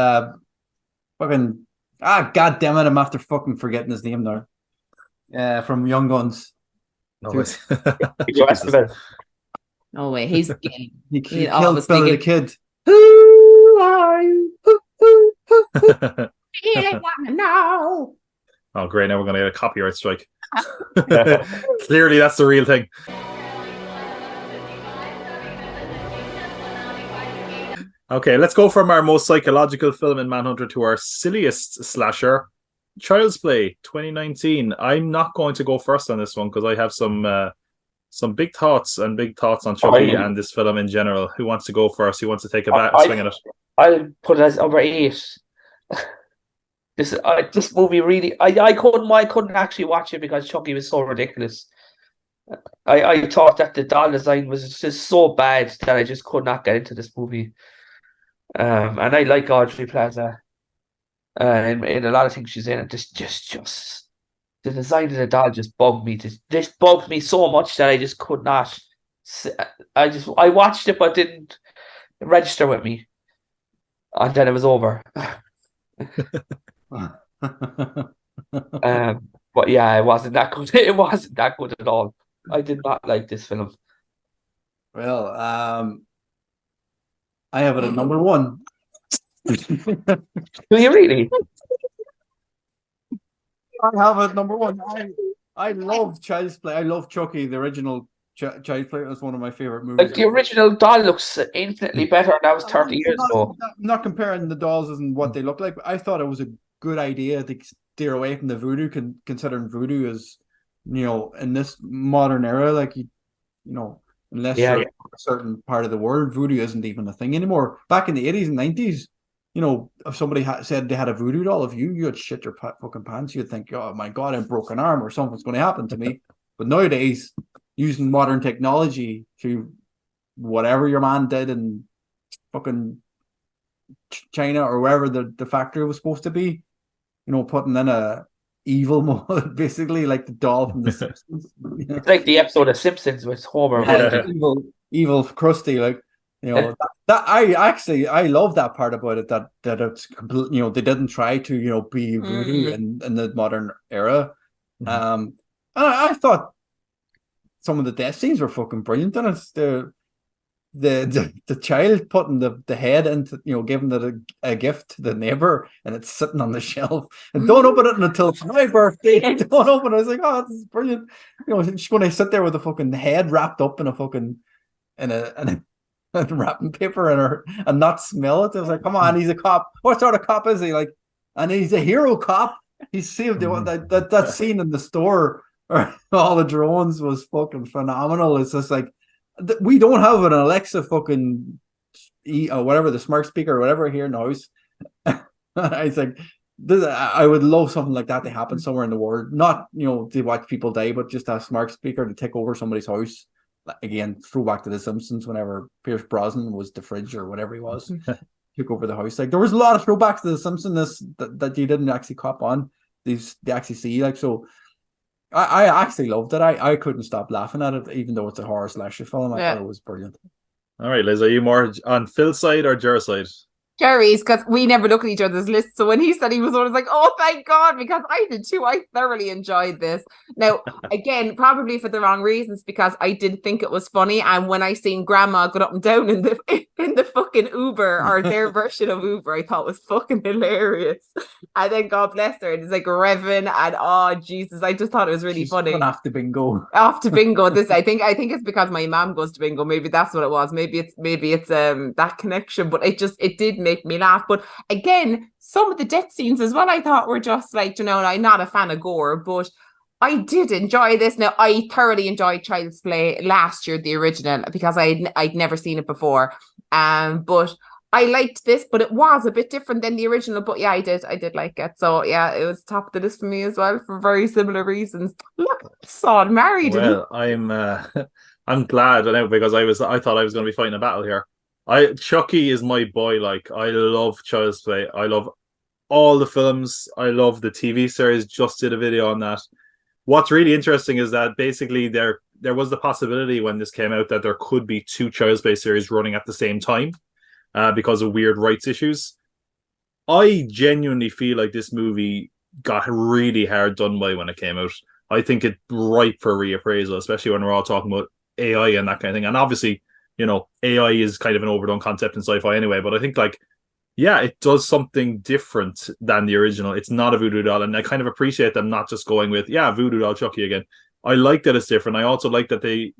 fucking God damn it! I'm after fucking forgetting his name now. From Young Guns. No, No way, he's Gil. He killed Billy the Kid. Who are you? Who? Really want to know. Oh, great! Now we're going to get a copyright strike. Clearly, that's the real thing. Okay, let's go from our most psychological film in Manhunter to our silliest slasher, Child's Play 2019. I'm not going to go first on this one because I have some big thoughts on Chucky and this film in general. Who wants to go first? Who wants to take a bat and swing at it? I'll put it as number 8. This movie really, I couldn't actually watch it because Chucky was so ridiculous. I thought that the doll design was just so bad that I just could not get into this movie. And I like Audrey Plaza, and in a lot of things she's in. It just the design of the doll just bugged me. This bugged me so much that I just could not. I watched it, but didn't register with me, and then it was over. But yeah, it wasn't that good. It wasn't that good at all. I did not like this film. Well, I have it at number 1. Do you really? I have it at number 1. I love Child's Play. I love Chucky, the original Child's Play. That's one of my favorite movies. Like the original doll looks infinitely better. That was 30 years ago. I'm not comparing the dolls and what they look like, but I thought it was a good idea to steer away from the voodoo, considering voodoo is, you know, in this modern era, like you know, unless you're in a certain part of the world, voodoo isn't even a thing anymore. Back in the 80s and 90s, you know, if somebody said they had a voodoo doll of you, you'd shit your fucking pants. You'd think, oh my God, I'm broken arm or something's going to happen to me. But nowadays, using modern technology to whatever your man did in fucking China or wherever the factory was supposed to be, you know, putting in a evil mode, basically, like the doll from The Simpsons. It's like the episode of Simpsons with Homer. Evil Krusty, like, you know, that I love that part about it, that it's complete, you know, they didn't try to, you know, be voodoo in the modern era. And I thought some of the death scenes were fucking brilliant, and it's the child putting the head into, you know, giving it a gift to the neighbor, and it's sitting on the shelf, and don't open it until it's my birthday. Don't open it. I was like, oh, this is brilliant. You know, she's going to sit there with a fucking head wrapped up in a fucking in a wrapping paper and not smell it. I was like, come on, he's a cop. What sort of cop is he? Like, and he's a hero cop. He saved that scene in the store where all the drones was fucking phenomenal. It's just like, we don't have an Alexa fucking whatever, the smart speaker or whatever here in the house. I was like, I would love something like that to happen somewhere in the world. Not, you know, to watch people die, but just a smart speaker to take over somebody's house. Again, throwback to The Simpsons, whenever Pierce Brosnan was the fridge or whatever he was, took over the house. Like, there was a lot of throwbacks to The Simpsons that you didn't actually cop on. They actually see, like, so I actually loved it. I couldn't stop laughing at it, even though it's a horror slasher film. I thought it was brilliant. All right, Liz, are you more on Phil's side or Jer's side? Jerry's, because we never look at each other's lists. So when he said he was on, I was like, oh, thank God, because I did too. I thoroughly enjoyed this. Now, again, probably for the wrong reasons, because I did think it was funny. And when I seen Grandma go up and down in the fucking Uber or their version of Uber, I thought it was fucking hilarious. And then God bless her, and it's like Revan, and oh Jesus, I just thought it was really funny. Going off to bingo. Off to bingo. This I think it's because my mom goes to bingo. Maybe that's what it was. Maybe it's that connection. But it did make me laugh. But again, some of the death scenes as well, I thought were just like, I'm not a fan of gore, but I did enjoy this. Now, I thoroughly enjoyed Child's Play last year, the original, because I'd never seen it before. But I liked this, but it was a bit different than the original. But yeah, I did like it. So yeah, it was top of the list for me as well for very similar reasons. Look, Saul married. Well, I'm glad I know, because I thought I was going to be fighting a battle here. Chucky is my boy. Like, I love Child's Play. I love all the films. I love the TV series. Just did a video on that. What's really interesting is that basically there was the possibility when this came out that there could be two Child's Play series running at the same time. Because of weird rights issues. I genuinely feel like this movie got really hard done by when it came out. I think it's ripe for reappraisal, especially when we're all talking about AI and that kind of thing. And obviously, AI is kind of an overdone concept in sci-fi anyway, but I think it does something different than the original. It's not a voodoo doll, and I kind of appreciate them not just going with, voodoo doll Chucky again. I like that it's different. I also like that the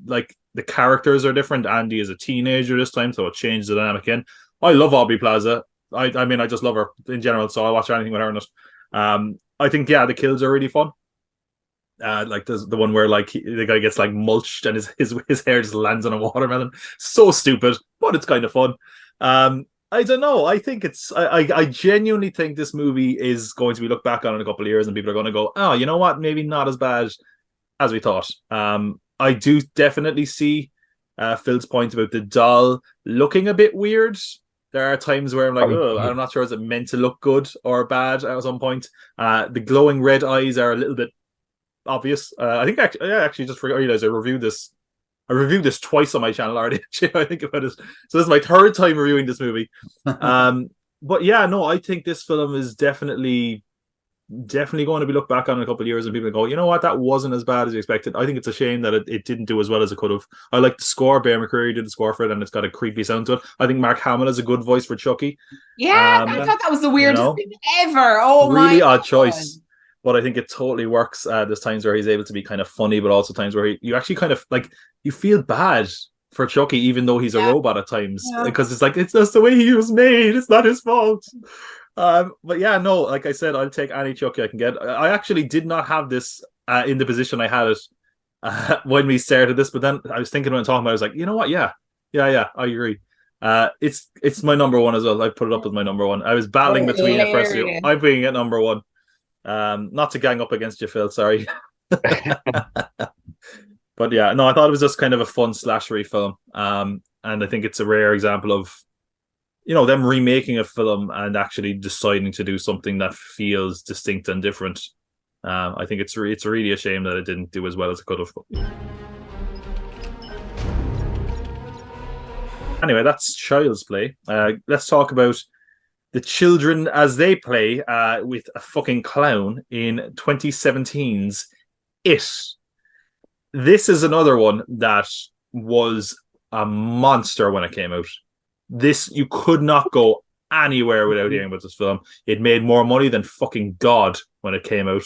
characters are different. Andy is a teenager this time, so it changed the dynamic again. I love Aubrey Plaza. I mean, I just love her in general, so I watch anything with her in it. I think, the kills are really fun. Like there's the one where the guy gets mulched and his hair just lands on a watermelon. So stupid, but it's kind of fun. I don't know. I think I genuinely think this movie is going to be looked back on in a couple of years, and people are going to go, oh, you know what? Maybe not as bad as we thought. I do definitely see Phil's point about the doll looking a bit weird. There are times where I'm like, oh, I'm not sure is it meant to look good or bad at some point. The glowing red eyes are a little bit obvious. I think I actually just realized I reviewed this twice on my channel already. I think about it. So this is my third time reviewing this movie. But yeah, no, I think this film is definitely going to be looked back on in a couple of years, and people go, you know what, that wasn't as bad as you expected. I think it's a shame that it didn't do as well as it could have. I like the score. Bear McCreary did the score for it, and it's got a creepy sound to it. I think Mark Hamill is a good voice for Chucky. Yeah, I thought that was the weirdest thing ever. Oh my really odd choice. But I think it totally works. There's times where he's able to be kind of funny, but also times where you actually kind of you feel bad for Chucky, even though he's a robot at times, because it's just the way he was made. It's not his fault. But yeah, no, like I said, I'll take any Chucky I can get. I actually did not have this in the position I had it when we started this, but then I was thinking when talking about it, I was like, you know what? Yeah, I agree. It's my number one as well. I put it up as my number one. I was battling between it first. I'm putting it number one. Not to gang up against you, Phil, sorry. But yeah, no, I thought it was just kind of a fun slashery film. And I think it's a rare example of them remaking a film and actually deciding to do something that feels distinct and different. I think it's really a shame that it didn't do as well as it could have. Anyway, that's Child's Play. Let's talk about the children as they play with a fucking clown in 2017's It. This is another one that was a monster when it came out. This, you could not go anywhere without hearing about this film. It made more money than fucking God when it came out.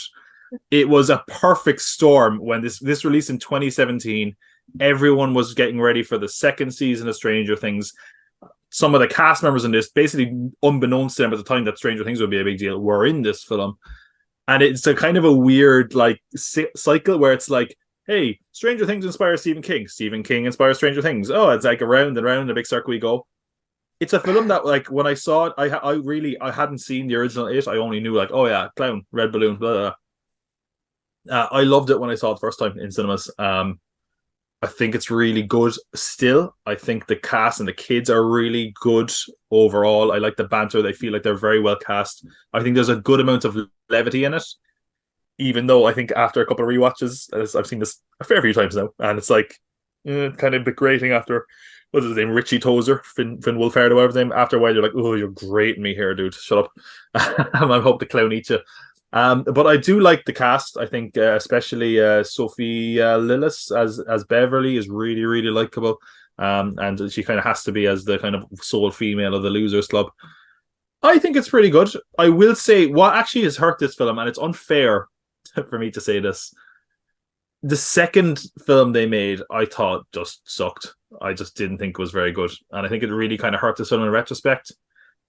It was a perfect storm when this released in 2017. Everyone was getting ready for the second season of Stranger Things. Some of the cast members in this, basically unbeknownst to them at the time that Stranger Things would be a big deal, were in this film. And it's a kind of a weird cycle where it's like, hey, Stranger Things inspires Stephen King. Stephen King inspires Stranger Things. Oh, it's like around and around, a big circle we go. It's a film that, when I saw it, I hadn't seen the original It. I only knew, oh yeah, clown, red balloon, blah, blah. I loved it when I saw it the first time in cinemas. I think it's really good still. I think the cast and the kids are really good overall. I like the banter. They feel like they're very well cast. I think there's a good amount of levity in it, even though I think after a couple of rewatches, I've seen this a fair few times now, and it's kind of a bit grating after what's his name? Richie Tozer, Finn Wolfhard, or whatever his name. After a while, you're like, oh, you're grating me here, dude. Shut up. I hope the clown eats you. But I do like the cast. I think especially Sophie Lillis as Beverly is really, really likable. And she kind of has to be as the kind of sole female of the Losers Club. I think it's pretty good. I will say what actually has hurt this film, and it's unfair for me to say this. The second film they made, I thought just sucked. I just didn't think it was very good. And I think it really kind of hurt this film in retrospect.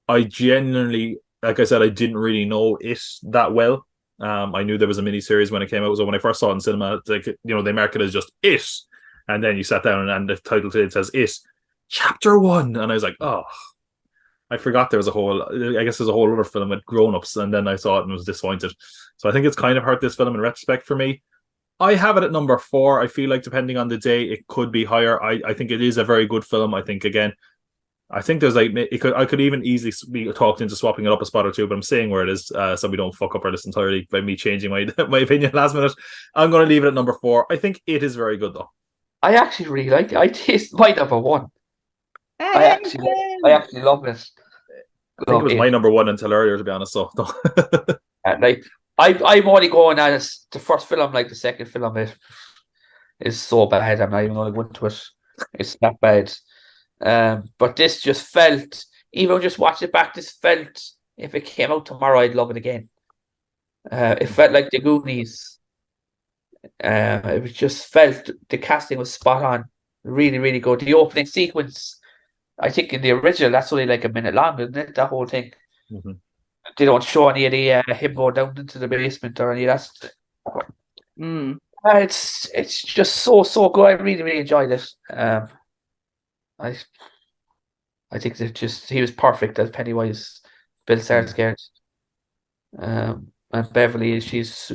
I genuinely, like I said, I didn't really know it that well. I knew there was a miniseries when it came out. So when I first saw it in cinema, like, they market it as just It. And then you sat down and the title to it says It, Chapter 1. And I was like, oh, I forgot there was I guess there's a whole other film with grown-ups. And then I saw it and was disappointed. So I think it's kind of hurt this film in retrospect for me. I have it at number 4. I feel like depending on the day, it could be higher. I think it is a very good film. I think, again, I think there's like I could even easily be talked into swapping it up a spot or two, but I'm saying where it is so we don't fuck up our list entirely by me changing my opinion last minute. I'm going to leave it at number 4. I think it is very good though. I actually really like it. It's my number 1. I actually love it. I think it was my number 1 until earlier, to be honest. So, like I'm only going as the first film. Like the second film is so bad. I'm not even going to go into it. It's that bad. But this just felt, even just watch it back, this felt, if it came out tomorrow, I'd love it again. It felt like the Goonies. It was just felt the casting was spot on, really, really good. The opening sequence, I think in the original, that's only like a minute long, isn't it? That whole thing. Mm-hmm. They don't show any of the him going down into the basement or any of that stuff. It's just so good. I really, really enjoyed it. I think that just he was perfect as Pennywise, Bill Skarsgård. And Beverly, she's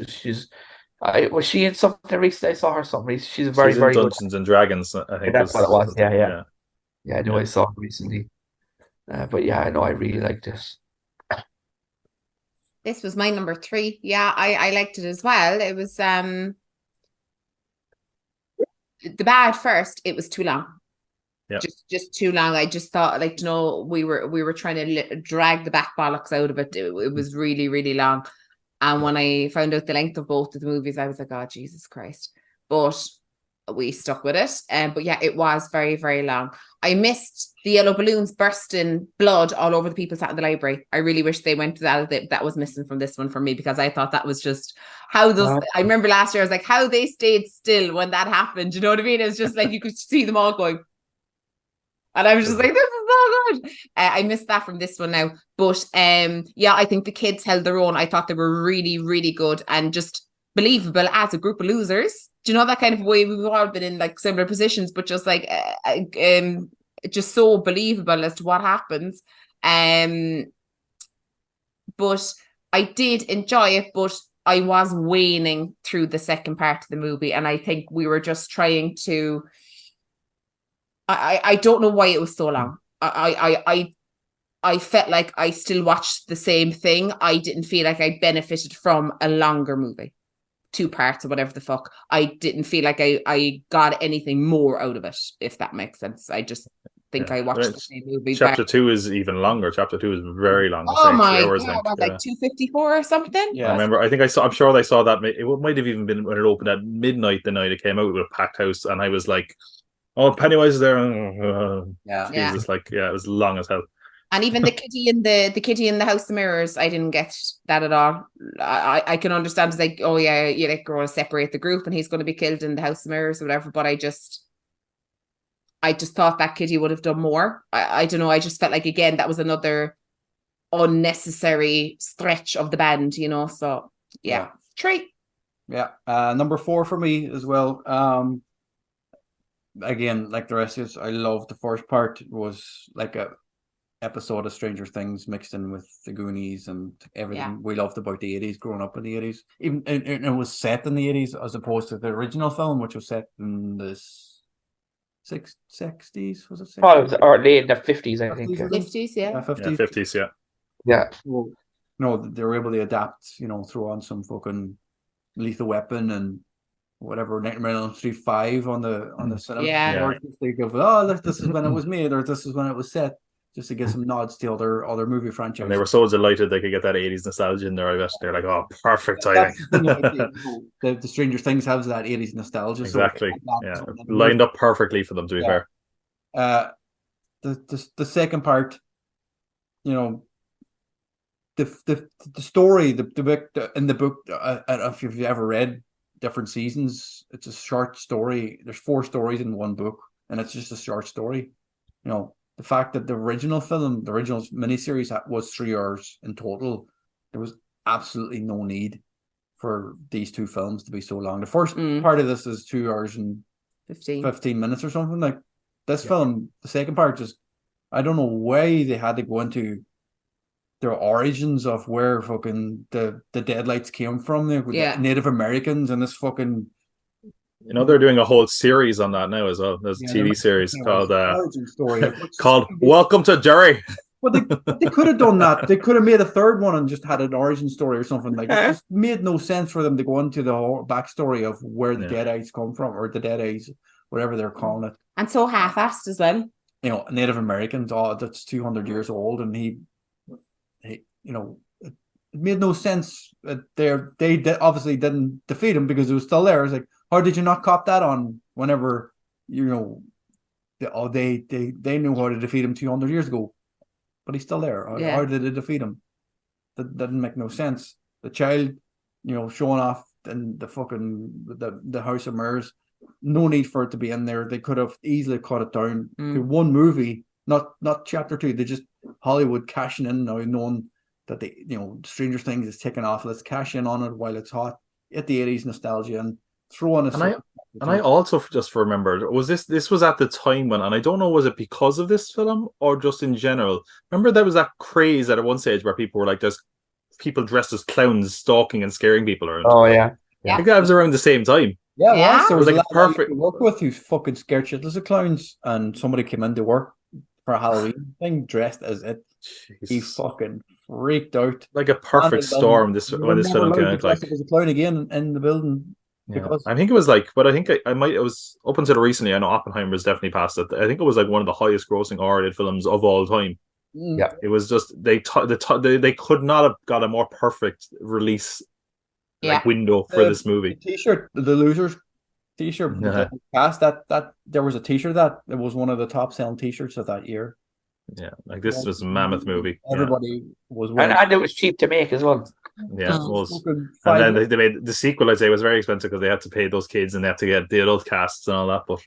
was she in something recently? I saw her something recently. She's very in very Dungeons and Dragons. I think that's what it was. Yeah. I know I saw her recently. But yeah, I know I really liked this. This was my number 3. Yeah, I liked it as well. It was the bad first. It was too long. Yeah. Just too long. I just thought, like, we were trying to drag the back bollocks out of it. It was really, really long. And when I found out the length of both of the movies, I was like, oh, Jesus Christ. But we stuck with it. But yeah, it was very, very long. I missed the yellow balloons bursting blood all over the people sat in the library. I really wish they went to that. That was missing from this one for me, because I thought that was just how those. I remember last year I was like, how they stayed still when that happened. You know what I mean? It was just like you could see them all going. And I was just like, this is so good. I missed that from this one now. But yeah, I think the kids held their own. I thought they were really, really good and just believable as a group of losers. Do you know that kind of way? We've all been in like similar positions, but just like just so believable as to what happens. But I did enjoy it, but I was waning through the second part of the movie, and I think we were just trying to. I don't know why it was so long. I felt like I still watched the same thing. I didn't feel like I benefited from a longer movie, 2 parts or whatever the fuck. I didn't feel like I got anything more out of it, if that makes sense. I just think I watched the same movie. Chapter 2 is even longer. Chapter 2 is very long. Oh my God, like 254 or something? Yeah. I remember, I'm sure they saw that. It might have even been when it opened at midnight the night it came out with a packed house, and I was like, oh, Pennywise is there. Jesus, like, yeah, it was long as hell. And even the kitty in the House of Mirrors, I didn't get that at all. I can understand, it's like, oh yeah, you like going to separate the group and he's going to be killed in the House of Mirrors or whatever. But I just thought that kitty would have done more. I don't know. I just felt like, again, that was another unnecessary stretch of the band, you know. So yeah. 3. Yeah, number 4 for me as well. Again, like the rest of us, I loved the first part. It was like a episode of Stranger Things mixed in with the Goonies and everything we loved about the 80s, growing up in the 80s. Even it was set in the 80s as opposed to the original film, which was set in the 60s, was it? 60s? Oh, or late in the 50s, I think. 50s, yeah. 50s, yeah. Yeah. Well, no, they were able to adapt, throw on some fucking Lethal Weapon and whatever Nightmare on Elm Street 5 on the cinema. Yeah. Versions. They go, oh, look, this is when it was made, or this is when it was set, just to get some nods to other movie franchises. And they were so delighted they could get that 80s nostalgia in there. I bet they're like, oh, perfect timing. That's the thing, like, the Stranger Things has that 80s nostalgia. Exactly. So Yeah, lined up perfectly for them, to be fair. The second part, you know, the story, the book, in the book, I don't know if you've ever read different seasons. It's a short story. There's 4 stories in one book, and it's just a short story. You know, the fact that the original miniseries was 3 hours in total, there was absolutely no need for these 2 films to be so long. The first part of this is 2 hours and 15 minutes or something. Like this film, the second part, just, I don't know why they had to go into their origins of where fucking the Deadlights came from. The Native Americans and this fucking. You know, they're doing a whole series on that now as well. There's a TV series called Welcome to Jerry. Well, they could have done that. They could have made a third one and just had an origin story or something. Like, it just made no sense for them to go into the whole backstory of where the Deadites come from, or the Deadites, whatever they're calling it. And so half-assed as well. You know, Native Americans, that's 200 years old, and he you know, it made no sense. They obviously didn't defeat him because it was still there. It's like, how did you not cop that on whenever, you know, they knew how to defeat him 200 years ago, but he's still there. How did they defeat him? That didn't make no sense. The child, you know, showing off in the fucking the House of Mirrors, no need for it to be in there. They could have easily cut it down to one movie, not chapter 2. They just Hollywood cashing in now, knowing that Stranger Things is taking off. Let's cash in on it while it's hot. Get the 80s nostalgia and throw on a. And I also just remembered, was this was at the time when, and I don't know, was it because of this film or just in general? Remember there was that craze at one stage where people were like, there's people dressed as clowns stalking and scaring people around. Oh yeah. I think that was around the same time. Yeah, there was like a perfect work with who's fucking scared shitless of clowns, and somebody came into work for a Halloween thing dressed as it. Jeez. He fucking freaked out. Like a perfect storm. When this film came out, like there was a clown again in the building. Because I think it was like, but I think I might. It was up until recently. I know Oppenheimer was definitely past it. I think it was like one of the highest grossing R-rated films of all time. Yeah, it was just they could not have got a more perfect release window for this movie. The T-shirt, the Losers T-shirt, cast that there was a T-shirt that it was one of the top selling T-shirts of that year. Yeah, like this was a mammoth movie. Everybody was wearing and it was cheap to make as well. Yeah, it was. And then they made the sequel. I'd say was very expensive because they had to pay those kids and they had to get the adult casts and all that. But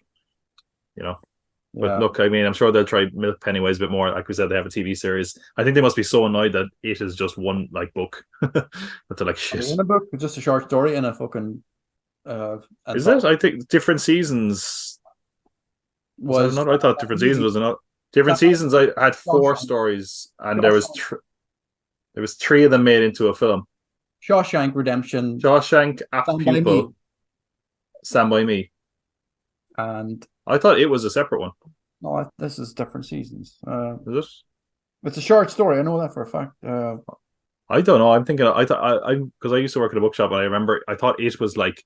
look, I mean, I'm sure they'll try milk Pennywise a bit more. Like we said, they have a TV series. I think they must be so annoyed that it is just one like book. But they're like, shit. In a book, it's just a short story and a fucking. Is it? I think different seasons. Was not? I thought different seasons was not. Different seasons. I had 4 stories, and there was 3 of them made into a film. Shawshank Redemption, Shawshank, Pupil, Stand By Me, and I thought it was a separate one. No, this is different seasons. Is it? It's a short story. I know that for a fact. I don't know. I'm thinking. I thought because I used to work at a bookshop, and I remember I thought it was like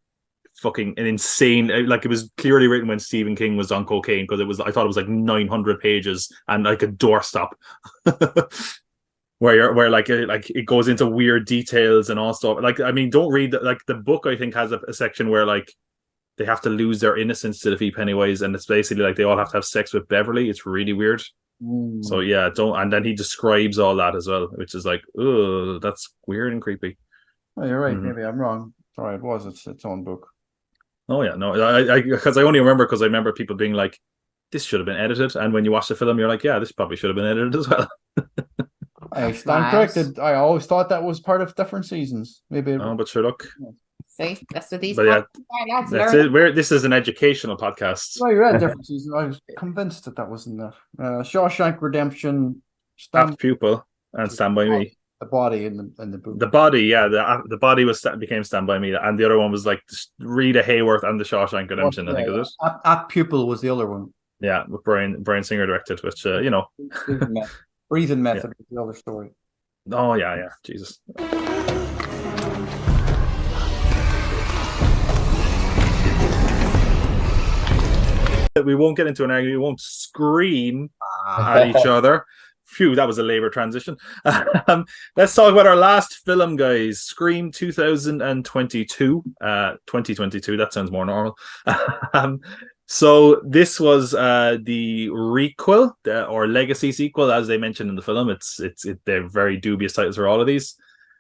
fucking an insane, like it was clearly written when Stephen King was on cocaine, because I thought it was like 900 pages and like a doorstop where like it goes into weird details and all stuff. Like, I mean, don't read like the book. I think has a section where like they have to lose their innocence to defeat Pennywise, and it's basically like they all have to have sex with Beverly. It's really weird. So yeah, don't. And then he describes all that as well, which is like, oh, that's weird and creepy. Oh, you're right. Maybe I'm wrong. Sorry, it was its own book. Oh yeah, no, I because I only remember people being like, this should have been edited, and when you watch the film, you're like, yeah, this probably should have been edited as well. I stand corrected. I always thought that was part of different seasons. Maybe. Oh, but sure, look. See, that's what these. But yeah, that's it. This is an educational podcast. Well, you read different seasons. I was convinced that wasn't that. Shawshank Redemption, Pupil, and Stand By Me. The body in the book. The body, yeah, the body became Stand By Me, and the other one was like Rita Hayworth and the Shawshank Redemption. I think it is. At Pupil was the other one. Yeah, with Brian Singer directed, which Breathing Method is the other story. Oh yeah, Jesus. We won't get into an argument. We won't scream at each other. Phew, that was a labor transition. Let's talk about our last film, guys. Scream 2022. 2022. That sounds more normal. So this was the requel or legacy sequel, as they mentioned in the film. They're very dubious titles for all of these.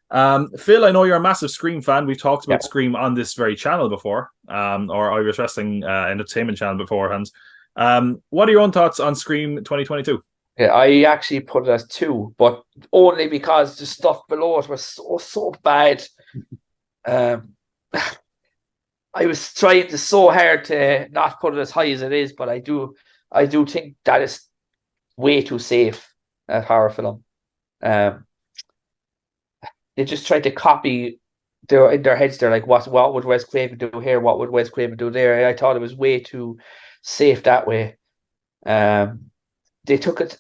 Phil, I know you're a massive Scream fan. We've talked about Scream on this very channel before, or Irish Wrestling Entertainment channel beforehand. What are your own thoughts on Scream 2022? Yeah, I actually put it as 2, but only because the stuff below it was so bad. I was trying so hard to not put it as high as it is, but I do think that is way too safe at horror film. They just tried to copy in their heads. They're like, what would Wes Craven do here? What would Wes Craven do there? I thought it was way too safe that way. They took it.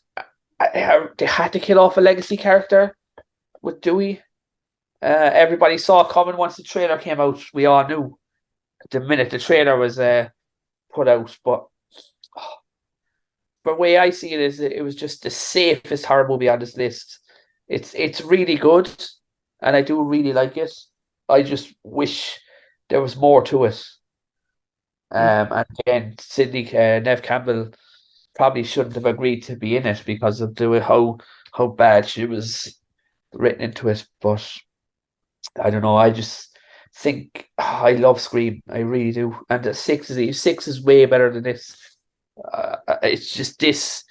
They had to kill off a legacy character with Dewey. Everybody saw it coming once the trailer came out. We all knew the minute the trailer was put out. But the way I see it is, it was just the safest horror movie on this list. It's really good, and I do really like it. I just wish there was more to it. And again, Sidney Neve Campbell probably shouldn't have agreed to be in it because of how bad she was written into it. But I don't know. I just think I love Scream. I really do. And the 6 is way better than this. It's just this.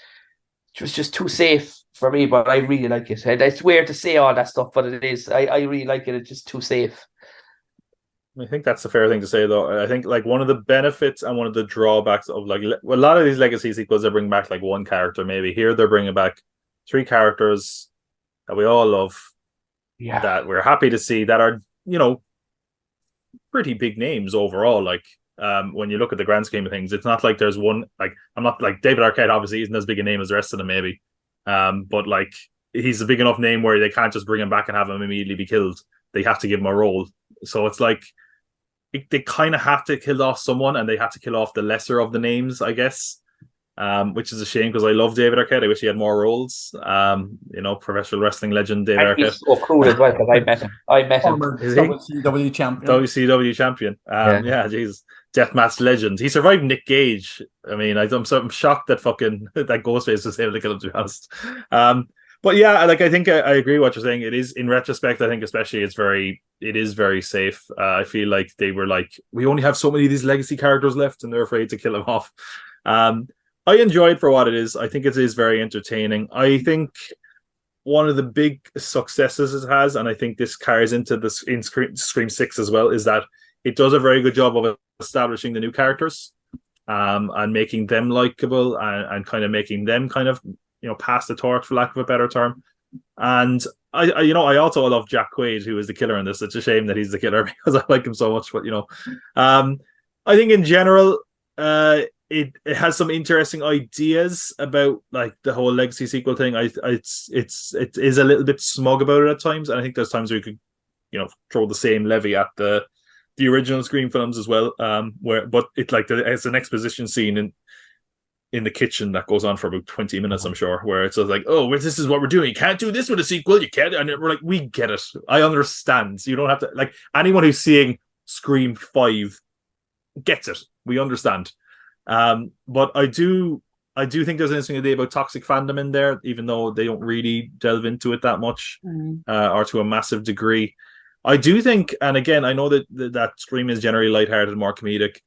It was just too safe for me, but I really like it. And it's weird to say all that stuff, but it is. I really like it. It's just too safe. I think that's a fair thing to say, though. I think like one of the benefits and one of the drawbacks of like a lot of these legacy sequels, they bring back like one character. Maybe here they're bringing back 3 characters that we all love, that we're happy to see, that are pretty big names overall. Like when you look at the grand scheme of things, it's not like there's one. Like I'm not like David Arquette obviously isn't as big a name as the rest of them, maybe, but like he's a big enough name where they can't just bring him back and have him immediately be killed. They have to give him a role. So it's like they kind of have to kill off someone, and they have to kill off the lesser of the names, I guess, which is a shame because I love David Arquette. I wish he had more roles. Professional wrestling legend David Arquette. He's so cool as well because I met him. WCW champion. WCW champion. Jeez. Deathmatch legend. He survived Nick Gage. I mean, I'm shocked that that Ghostface was able to kill him, to be honest. But yeah, like I think I agree with what you're saying. It is, in retrospect, I think especially it is very safe. I feel like they were like, we only have so many of these legacy characters left, and they're afraid to kill them off. I enjoy it for what it is. I think it is very entertaining. I think one of the big successes it has, and I think this carries into in Scream 6 as well, is that it does a very good job of establishing the new characters, and making them likable, and kind of making them kind of pass the torch, for lack of a better term. And I also love Jack Quaid, who is the killer in this. It's a shame that he's the killer because I like him so much. But I think in general, it has some interesting ideas about like the whole legacy sequel thing. It is a little bit smug about it at times, and I think there's times where you could throw the same levy at the original Scream films as well. But it's an exposition scene in the kitchen that goes on for about 20 minutes, I'm sure, where it's like, oh, this is what we're doing. You can't do this with a sequel. You can't. And we're like, we get it. I understand. So you don't have to, like, anyone who's seeing Scream 5 gets it. We understand. But I do think there's an interesting idea about toxic fandom in there, even though they don't really delve into it that much, or to a massive degree. I do think, and again, I know that Scream is generally lighthearted and more comedic.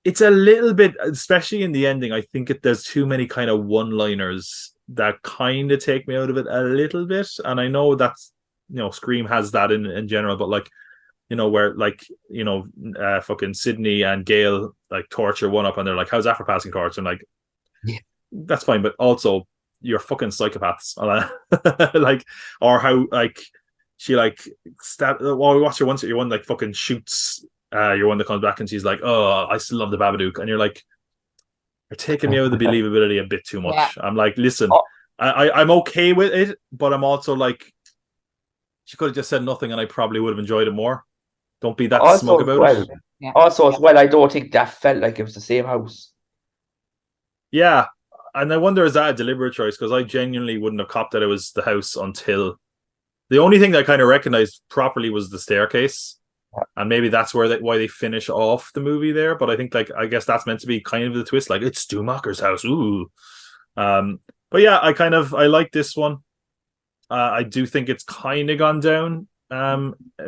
It's a little bit, especially in the ending, I think there's too many kind of one-liners that kind of take me out of it a little bit. And I know that's, Scream has that in general, but like, where like, fucking Sydney and Gail like torture one up, and they're like, how's that for passing torch? And like, that's fine, but also you're fucking psychopaths. Like, or how like she like we watched her once, your one like fucking shoots your one that comes back and she's like, oh, I still love the Babadook, and you're like, you're taking me out of the believability a bit too much. Yeah. I'm like, listen, I'm okay with it, but I'm also like, she could have just said nothing and I probably would have enjoyed it more. Don't be that smug about it. Yeah. Also, as well, I don't think that felt like it was the same house. Yeah, and I wonder, is that a deliberate choice? Because I genuinely wouldn't have copped that it was the house until the only thing that I kind of recognized properly was the staircase, and maybe that's why they finish off the movie there. But I think, like, I guess that's meant to be kind of the twist, like it's Stumacher's house. Ooh, but yeah, I like this one. I do think it's kind of gone down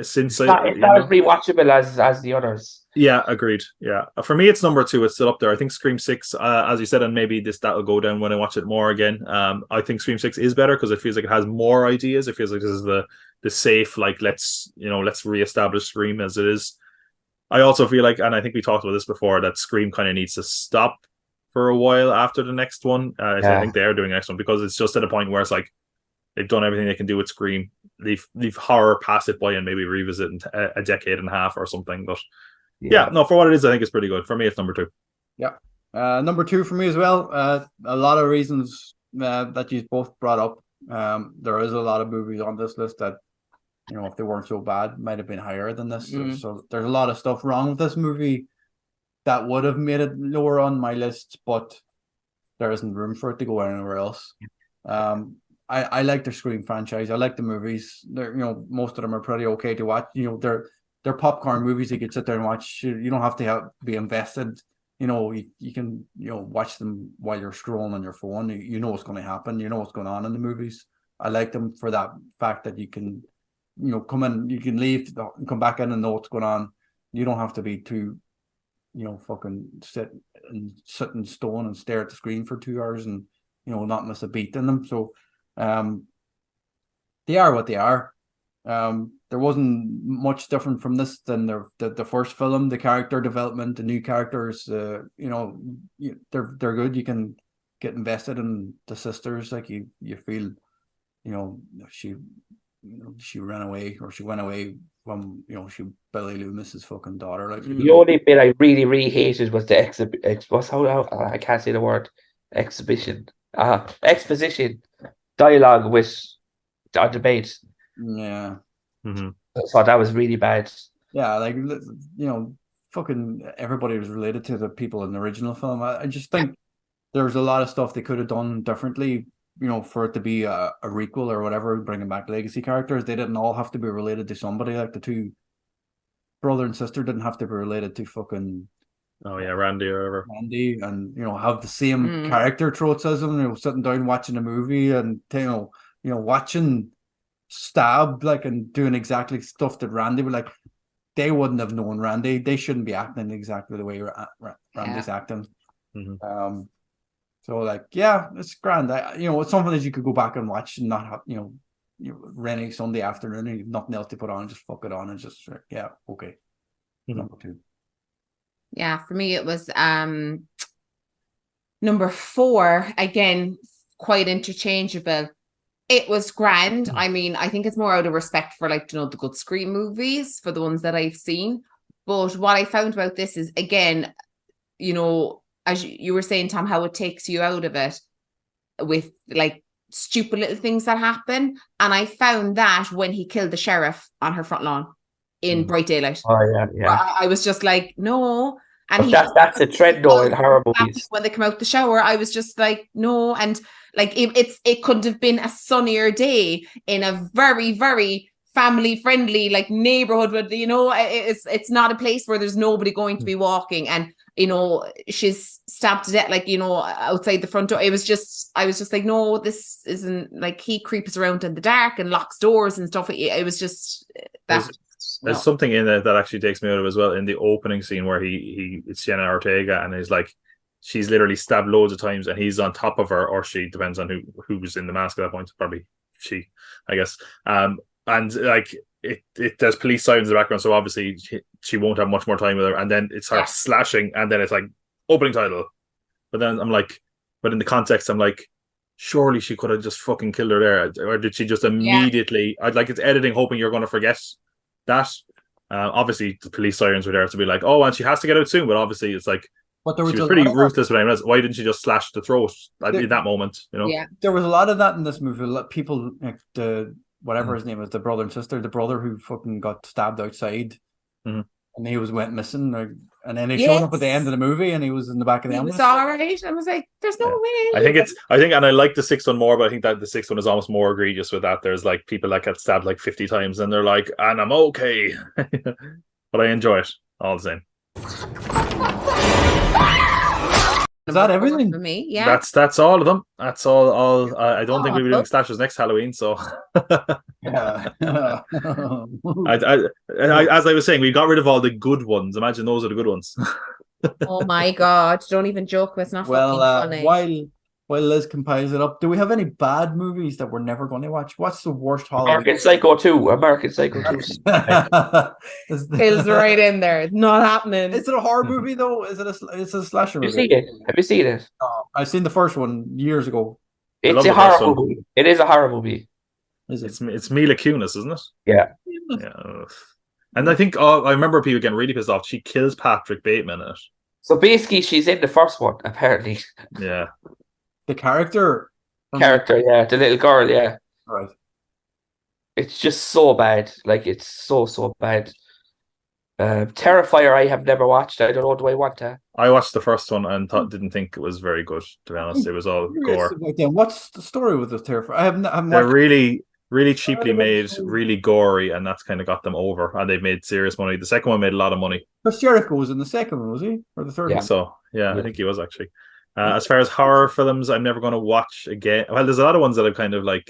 since It's not as rewatchable as the others. Yeah, agreed. Yeah, for me, it's number 2. It's still up there. I think Scream 6, as you said, and maybe that'll go down when I watch it more again. I think Scream 6 is better because it feels like it has more ideas. It feels like this is the safe, like, let's reestablish Scream as it is. I also feel like, and I think we talked about this before, that Scream kind of needs to stop for a while after the next one. So I think they are doing the next one because it's just at a point where it's like they've done everything they can do with Scream. Leave horror, pass it by, and maybe revisit in a decade and a half or something. But yeah, no, for what it is, I think it's pretty good. For me, it's number 2. Yeah. Number 2 for me as well. A lot of reasons that you both brought up. There is a lot of movies on this list that, if they weren't so bad, might have been higher than this. So there's a lot of stuff wrong with this movie that would have made it lower on my list, but there isn't room for it to go anywhere else. I like the Scream franchise. I like the movies. They're, most of them are pretty okay to watch. They're popcorn movies you could sit there and watch. You don't have to be invested. You can watch them while you're scrolling on your phone. You know what's going to happen. You know what's going on in the movies. I like them for that fact that you can, come in, you can leave, come back in and know what's going on. You don't have to be too, fucking sit in stone and stare at the screen for 2 hours and, not miss a beat in them. So, they are what they are. There wasn't much different from this than the first film. The character development, the new characters, they're good. You can get invested in the sisters. Like you feel, she ran away, or she went away from, Billy Loomis's fucking daughter. Like the only bit I really, really hated was the I can't say the word exposition dialogue with our debate. Yeah. Mm-hmm. So that was really bad. Yeah, like, fucking everybody was related to the people in the original film. I just think there's a lot of stuff they could have done differently, for it to be a requel or whatever, bringing back legacy characters. They didn't all have to be related to somebody. Like the two brother and sister didn't have to be related to fucking Randy or whatever. Randy, and have the same character tropes as them. Sitting down watching a movie and watching Stab, like, and doing exactly stuff that Randy would like. They wouldn't have known Randy. They shouldn't be acting exactly the way Randy's acting. Mm-hmm. So, like, yeah, it's grand. It's something that you could go back and watch and not have, rainy Sunday afternoon and you've nothing else to put on, just fuck it on and just, okay. Mm-hmm. Number 2. Yeah, for me it was number 4. Again, quite interchangeable. It was grand. I mean, I think it's more out of respect for, like, the good Scream movies, for the ones that I've seen. But what I found about this is, again, as you were saying, Tom, how it takes you out of it with, like, stupid little things that happen. And I found that when he killed the sheriff on her front lawn in bright daylight. Oh, yeah. I was just like, no. And that's a trend though in horror movies. When they come out the shower, I was just like, no. And like, it couldn't have been a sunnier day in a very, very family friendly, like, neighborhood. But it's not a place where there's nobody going to be walking. And she's stabbed to death, like, outside the front door. I was just like, no, this isn't, like, he creeps around in the dark and locks doors and stuff. It was just that. There's something in it that actually takes me out of it as well. In the opening scene where it's Jenna Ortega and he's like, she's literally stabbed loads of times and he's on top of her, or she, depends on who's in the mask at that point. Probably she, I guess. And like there's police sirens in the background, so obviously she won't have much more time with her. And then it starts slashing, and then it's like opening title. But then I'm like, but in the context, I'm like, surely she could have just fucking killed her there, or did she just immediately? I'd like, it's editing, hoping you're going to forget that. Obviously the police sirens were there to be like, oh, and she has to get out soon, but obviously it's like, but there was, she was pretty ruthless with him. Why didn't she just slash the throat in that moment? There was a lot of that in this movie. People, like, whatever his name is, the brother and sister, the brother who fucking got stabbed outside, And he went missing, and then he showed up at the end of the movie, and he was in the back of the He ambulance. was all right. I was like, "There's no way." And I like the sixth one more, but I think that the sixth one is almost more egregious with that. There's like people that get stabbed like 50 times, and they're like, "And I'm okay," but I enjoy it all the same. Is that everything for me? Yeah, That's all of them. That's all. I don't think we'll be doing slashers next Halloween. So, Yeah. as I was saying, we got rid of all the good ones. Imagine those are the good ones. Oh my God! Don't even joke. It's not fucking funny. While Liz compiles it up, do we have any bad movies that we're never going to watch? What's the worst Halloween? American Psycho 2. American Psycho 2. Feels right in there. It's not happening. Is it a horror movie though? Is it it's a slasher Have you movie? seen it? Have you seen it? I've seen the first one years ago. It's a horror movie. It is a horror movie. Is it? It's Mila Kunis, isn't it? Yeah. Yeah. And I think I remember people getting really pissed off. She kills Patrick Bateman in it. So basically, she's in the first one, apparently. Yeah. The character. Yeah. The little girl, yeah. Right. It's just so bad. Like, it's so bad. Terrifier, I have never watched. I don't know, do I want to? I watched the first one and didn't think it was very good, to be honest. It was all gore. What's the story with the Terrifier? I haven't They're watched... really cheaply made, really gory, and that's kind of got them over. And they've made serious money. The second one made a lot of money. Chris Jericho was in the second one, was he? Or the third one? So, yeah, I think he was actually. As far as horror films, I'm never going to watch again. Well, there's a lot of ones that I've kind of like,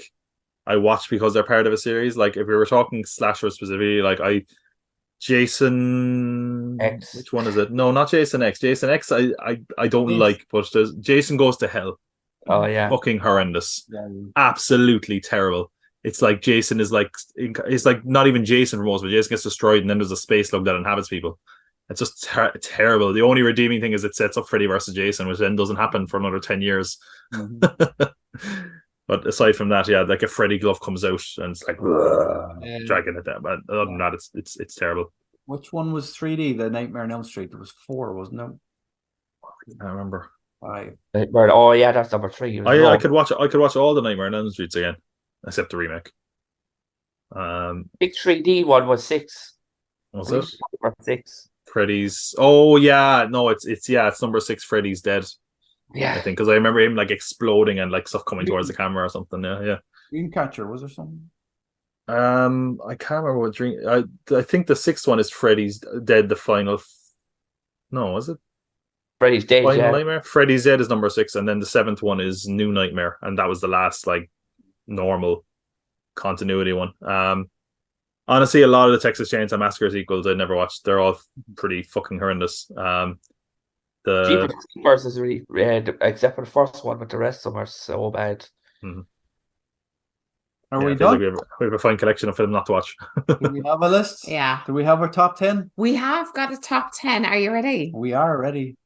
I watch because they're part of a series. Like, if we were talking slasher specifically, like Jason X. Which one is it? No, not Jason X. Jason X I don't like, but there's Jason Goes to Hell. Oh yeah. Fucking horrendous. Yeah. Absolutely terrible. It's like Jason is like, it's like not even Jason for most, but Jason gets destroyed and then there's a space slug that inhabits people. It's just terrible. The only redeeming thing is it sets up Freddy versus Jason, which then doesn't happen for another 10 years. Mm-hmm. But aside from that, yeah, like a Freddy glove comes out and it's like dragging it down. But other than that, it's terrible. Which one was 3D? The Nightmare on Elm Street. There was 4, wasn't there? I remember. 5. Oh yeah, that's number 3. I could watch all the Nightmare on Elm Streets again, except the remake. Big 3D one was 6. Was it? Number 6. Freddy's. Oh yeah, no, it's number 6. Freddy's Dead. Yeah, I think because I remember him like exploding and like stuff coming towards the camera or something. Yeah. Dreamcatcher, was there something? I can't remember what dream. I think the 6th one is Freddy's Dead. The final. No, is it? Freddy's Dead. Final Yeah. Nightmare. Freddy's Dead is number 6, and then the 7th one is New Nightmare, and that was the last like normal continuity one. Honestly, a lot of the Texas Chainsaw Massacre sequels I never watched. They're all pretty fucking horrendous. The Jeepers is really except for the first one, but the rest of them are so bad. Are we it feels done? like we have a fine collection of film not to watch. Do we have a list? Yeah. Do we have our top 10? We have got a top 10. Are you ready? We are ready.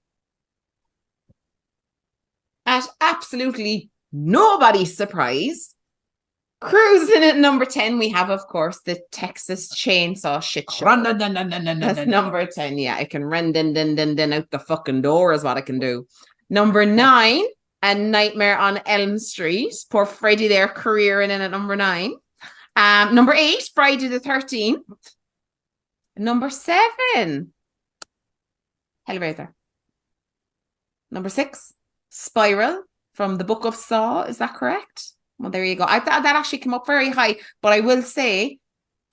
At absolutely nobody's surprise, cruising at number 10, we have, of course, the Texas Chainsaw Shit Show. That's number 10. Yeah, I can run din out the fucking door is what I can do. Number 9, A Nightmare on Elm Street. Poor Freddy there, careering in at number 9. Number 8, Friday the 13th. Number 7, Hellraiser. Number 6, Spiral from the Book of Saw. Is that correct? Well, there you go. I thought that actually came up very high, but I will say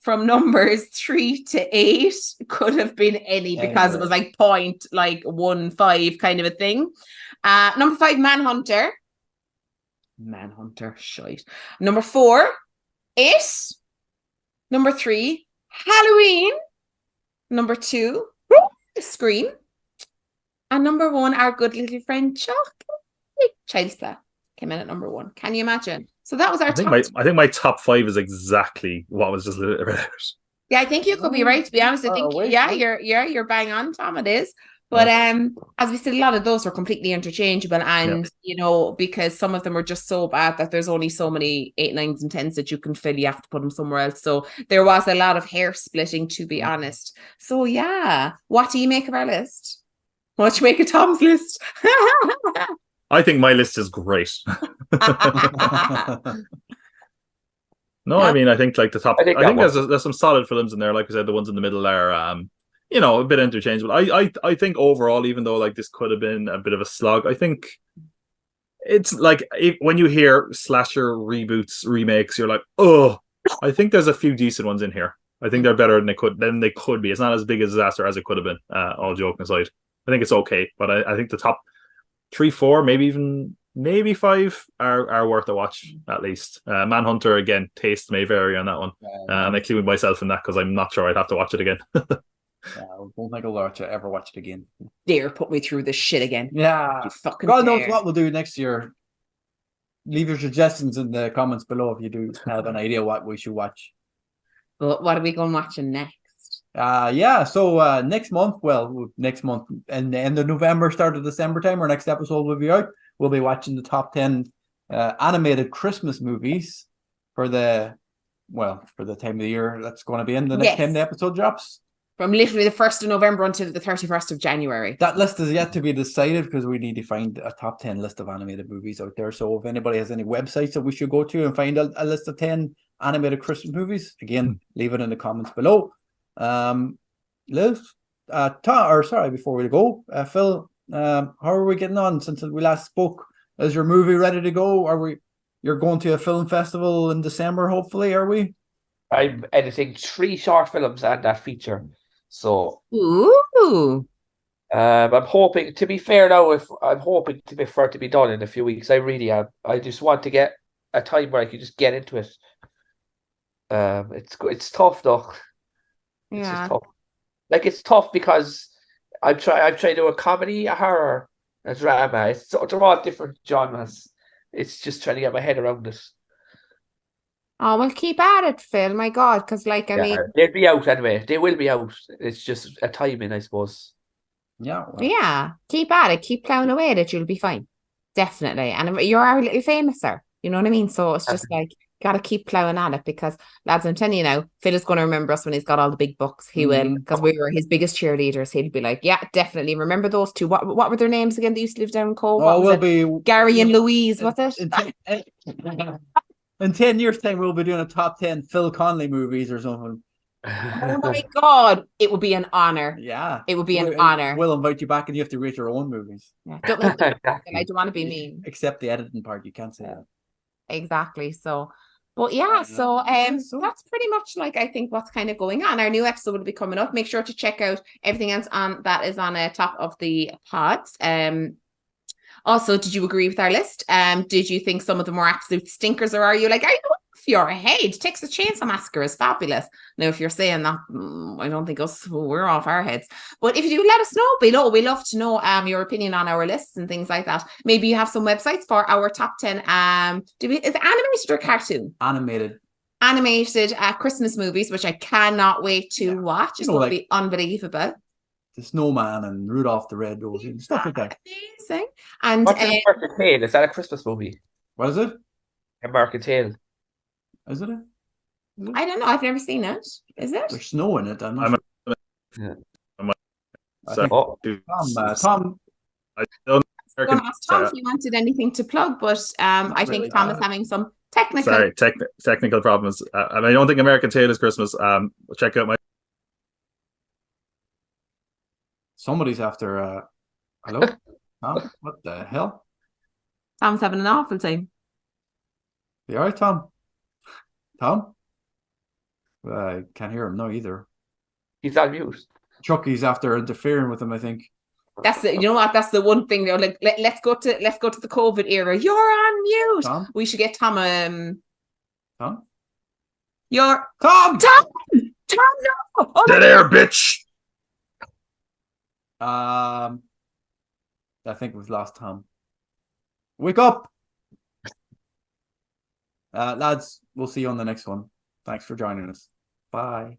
from numbers 3 to 8 could have been any because it was like 0.15 kind of a thing. Number 5, Manhunter. Shite. Number 4, It. Number 3, Halloween. Number 2, Scream. And number 1, our good little friend Chocolate. Child's Play came in at number 1. Can you imagine? So that was our top. I think my top 5 is exactly what was just read out. Yeah, I think you could be right. To be honest, I think you're bang on, Tom. It is. But as we said, a lot of those were completely interchangeable, and because some of them are just so bad that there's only so many 8, 9s, and 10s that you can fill. You have to put them somewhere else. So there was a lot of hair splitting, to be honest. So yeah, what do you make of our list? What do you make of Tom's list? I think my list is great. No, I mean, I think like the top. I think there's some solid films in there. Like I said, the ones in the middle are a bit interchangeable. I think overall, even though like this could have been a bit of a slog, I think it's like when you hear slasher reboots, remakes, you're like, oh, I think there's a few decent ones in here. I think they're better than they could be. It's not as big a disaster as it could have been. All joking aside, I think it's okay, but I think the top 3, 4, maybe 5 are worth a watch at least. Manhunter again, taste may vary on that one, and I include myself in that because I'm not sure I'd have to watch it again. I don't think I'll ever watch it again. Dare put me through this shit again. Yeah. You fucking God knows dare. what we'll do next year. Leave your suggestions in the comments below if you do have an idea what we should watch. But what are we going watching next? So next month, and the end of November, start of December time, our next episode will be out. We'll be watching the top 10 animated Christmas movies for the time of the year that's going to be in the next time the episode drops. From literally the 1st of November until the 31st of January. That list is yet to be decided because we need to find a top 10 list of animated movies out there. So if anybody has any websites that we should go to and find a list of 10 animated Christmas movies, again, leave it in the comments below. Liv, before we go, Phil, how are we getting on since we last spoke? Is your movie ready to go? You're going to a film festival in December, hopefully, are we? I'm editing 3 short films and that feature. So ooh. I'm hoping, to be fair now, for it to be done in a few weeks. I really am. I just want to get a time where I can just get into it. It's tough though. It's just tough. Like it's tough because I'm trying to do a comedy, a horror, a drama. They're all different genres. It's just trying to get my head around it. Oh, well, keep at it, Phil. My God, because I mean, they'll be out anyway. They will be out. It's just a timing, I suppose. Yeah. Yeah. Keep at it. Keep plowing away at it. You'll be fine. Definitely. And you're our little famous, sir. You know what I mean? So it's just like, gotta keep plowing at it because, lads, I'm telling you now, Phil is going to remember us when he's got all the big books. He will, because we were his biggest cheerleaders. He'll be like, yeah, definitely. Remember those two? What were their names again? They used to live down in Cove. We'll be Gary and Louise. What's it? In 10 years' time, we'll be doing a top 10 Phil Connolly movies or something. Oh my God. It would be an honor. Yeah. It would be an honor. We'll invite you back and you have to rate your own movies. Yeah. Don't make me, I don't want to be mean. Except the editing part, you can't say that. Exactly. So, but yeah, so that's pretty much like I think what's kind of going on. Our new episode will be coming up. Make sure to check out everything else that is on top of the pods. Also, did you agree with our list? Did you think some of them were absolute stinkers, or are you like, are you off your head? Texas Chainsaw Massacre is fabulous. Now, if you're saying that, I don't think we're off our heads. But if you do, let us know below. We love to know your opinion on our lists and things like that. Maybe you have some websites for our top 10. Is it animated or cartoon? Animated Christmas movies, which I cannot wait to watch. It's going to be unbelievable. The Snowman and Rudolph the Red-Nosed and stuff like that. Amazing. And what's American Tail? Is that a Christmas movie? What is it? American Tail. Is it? I don't know. I've never seen it. Is it? There's snow in it. I'm not sure. Tom. I don't ask Tom if he wanted anything to plug, but I think Tom is having some technical problems. I don't think American Tail is Christmas. Check out my. Somebody's after. Hello, Tom. What the hell? Tom's having an awful time. You all right, Tom? Tom? I can't hear him now either. He's on mute. Chucky's after interfering with him, I think. That's the, you know what? That's the one thing. They're like, let's go to the COVID era. You're on mute. Tom? We should get Tom. Tom? You're Tom. Tom. No. Oh, dead air, bitch. I think we've lost Tom. Wake up, lads. We'll see you on the next one. Thanks for joining us. Bye.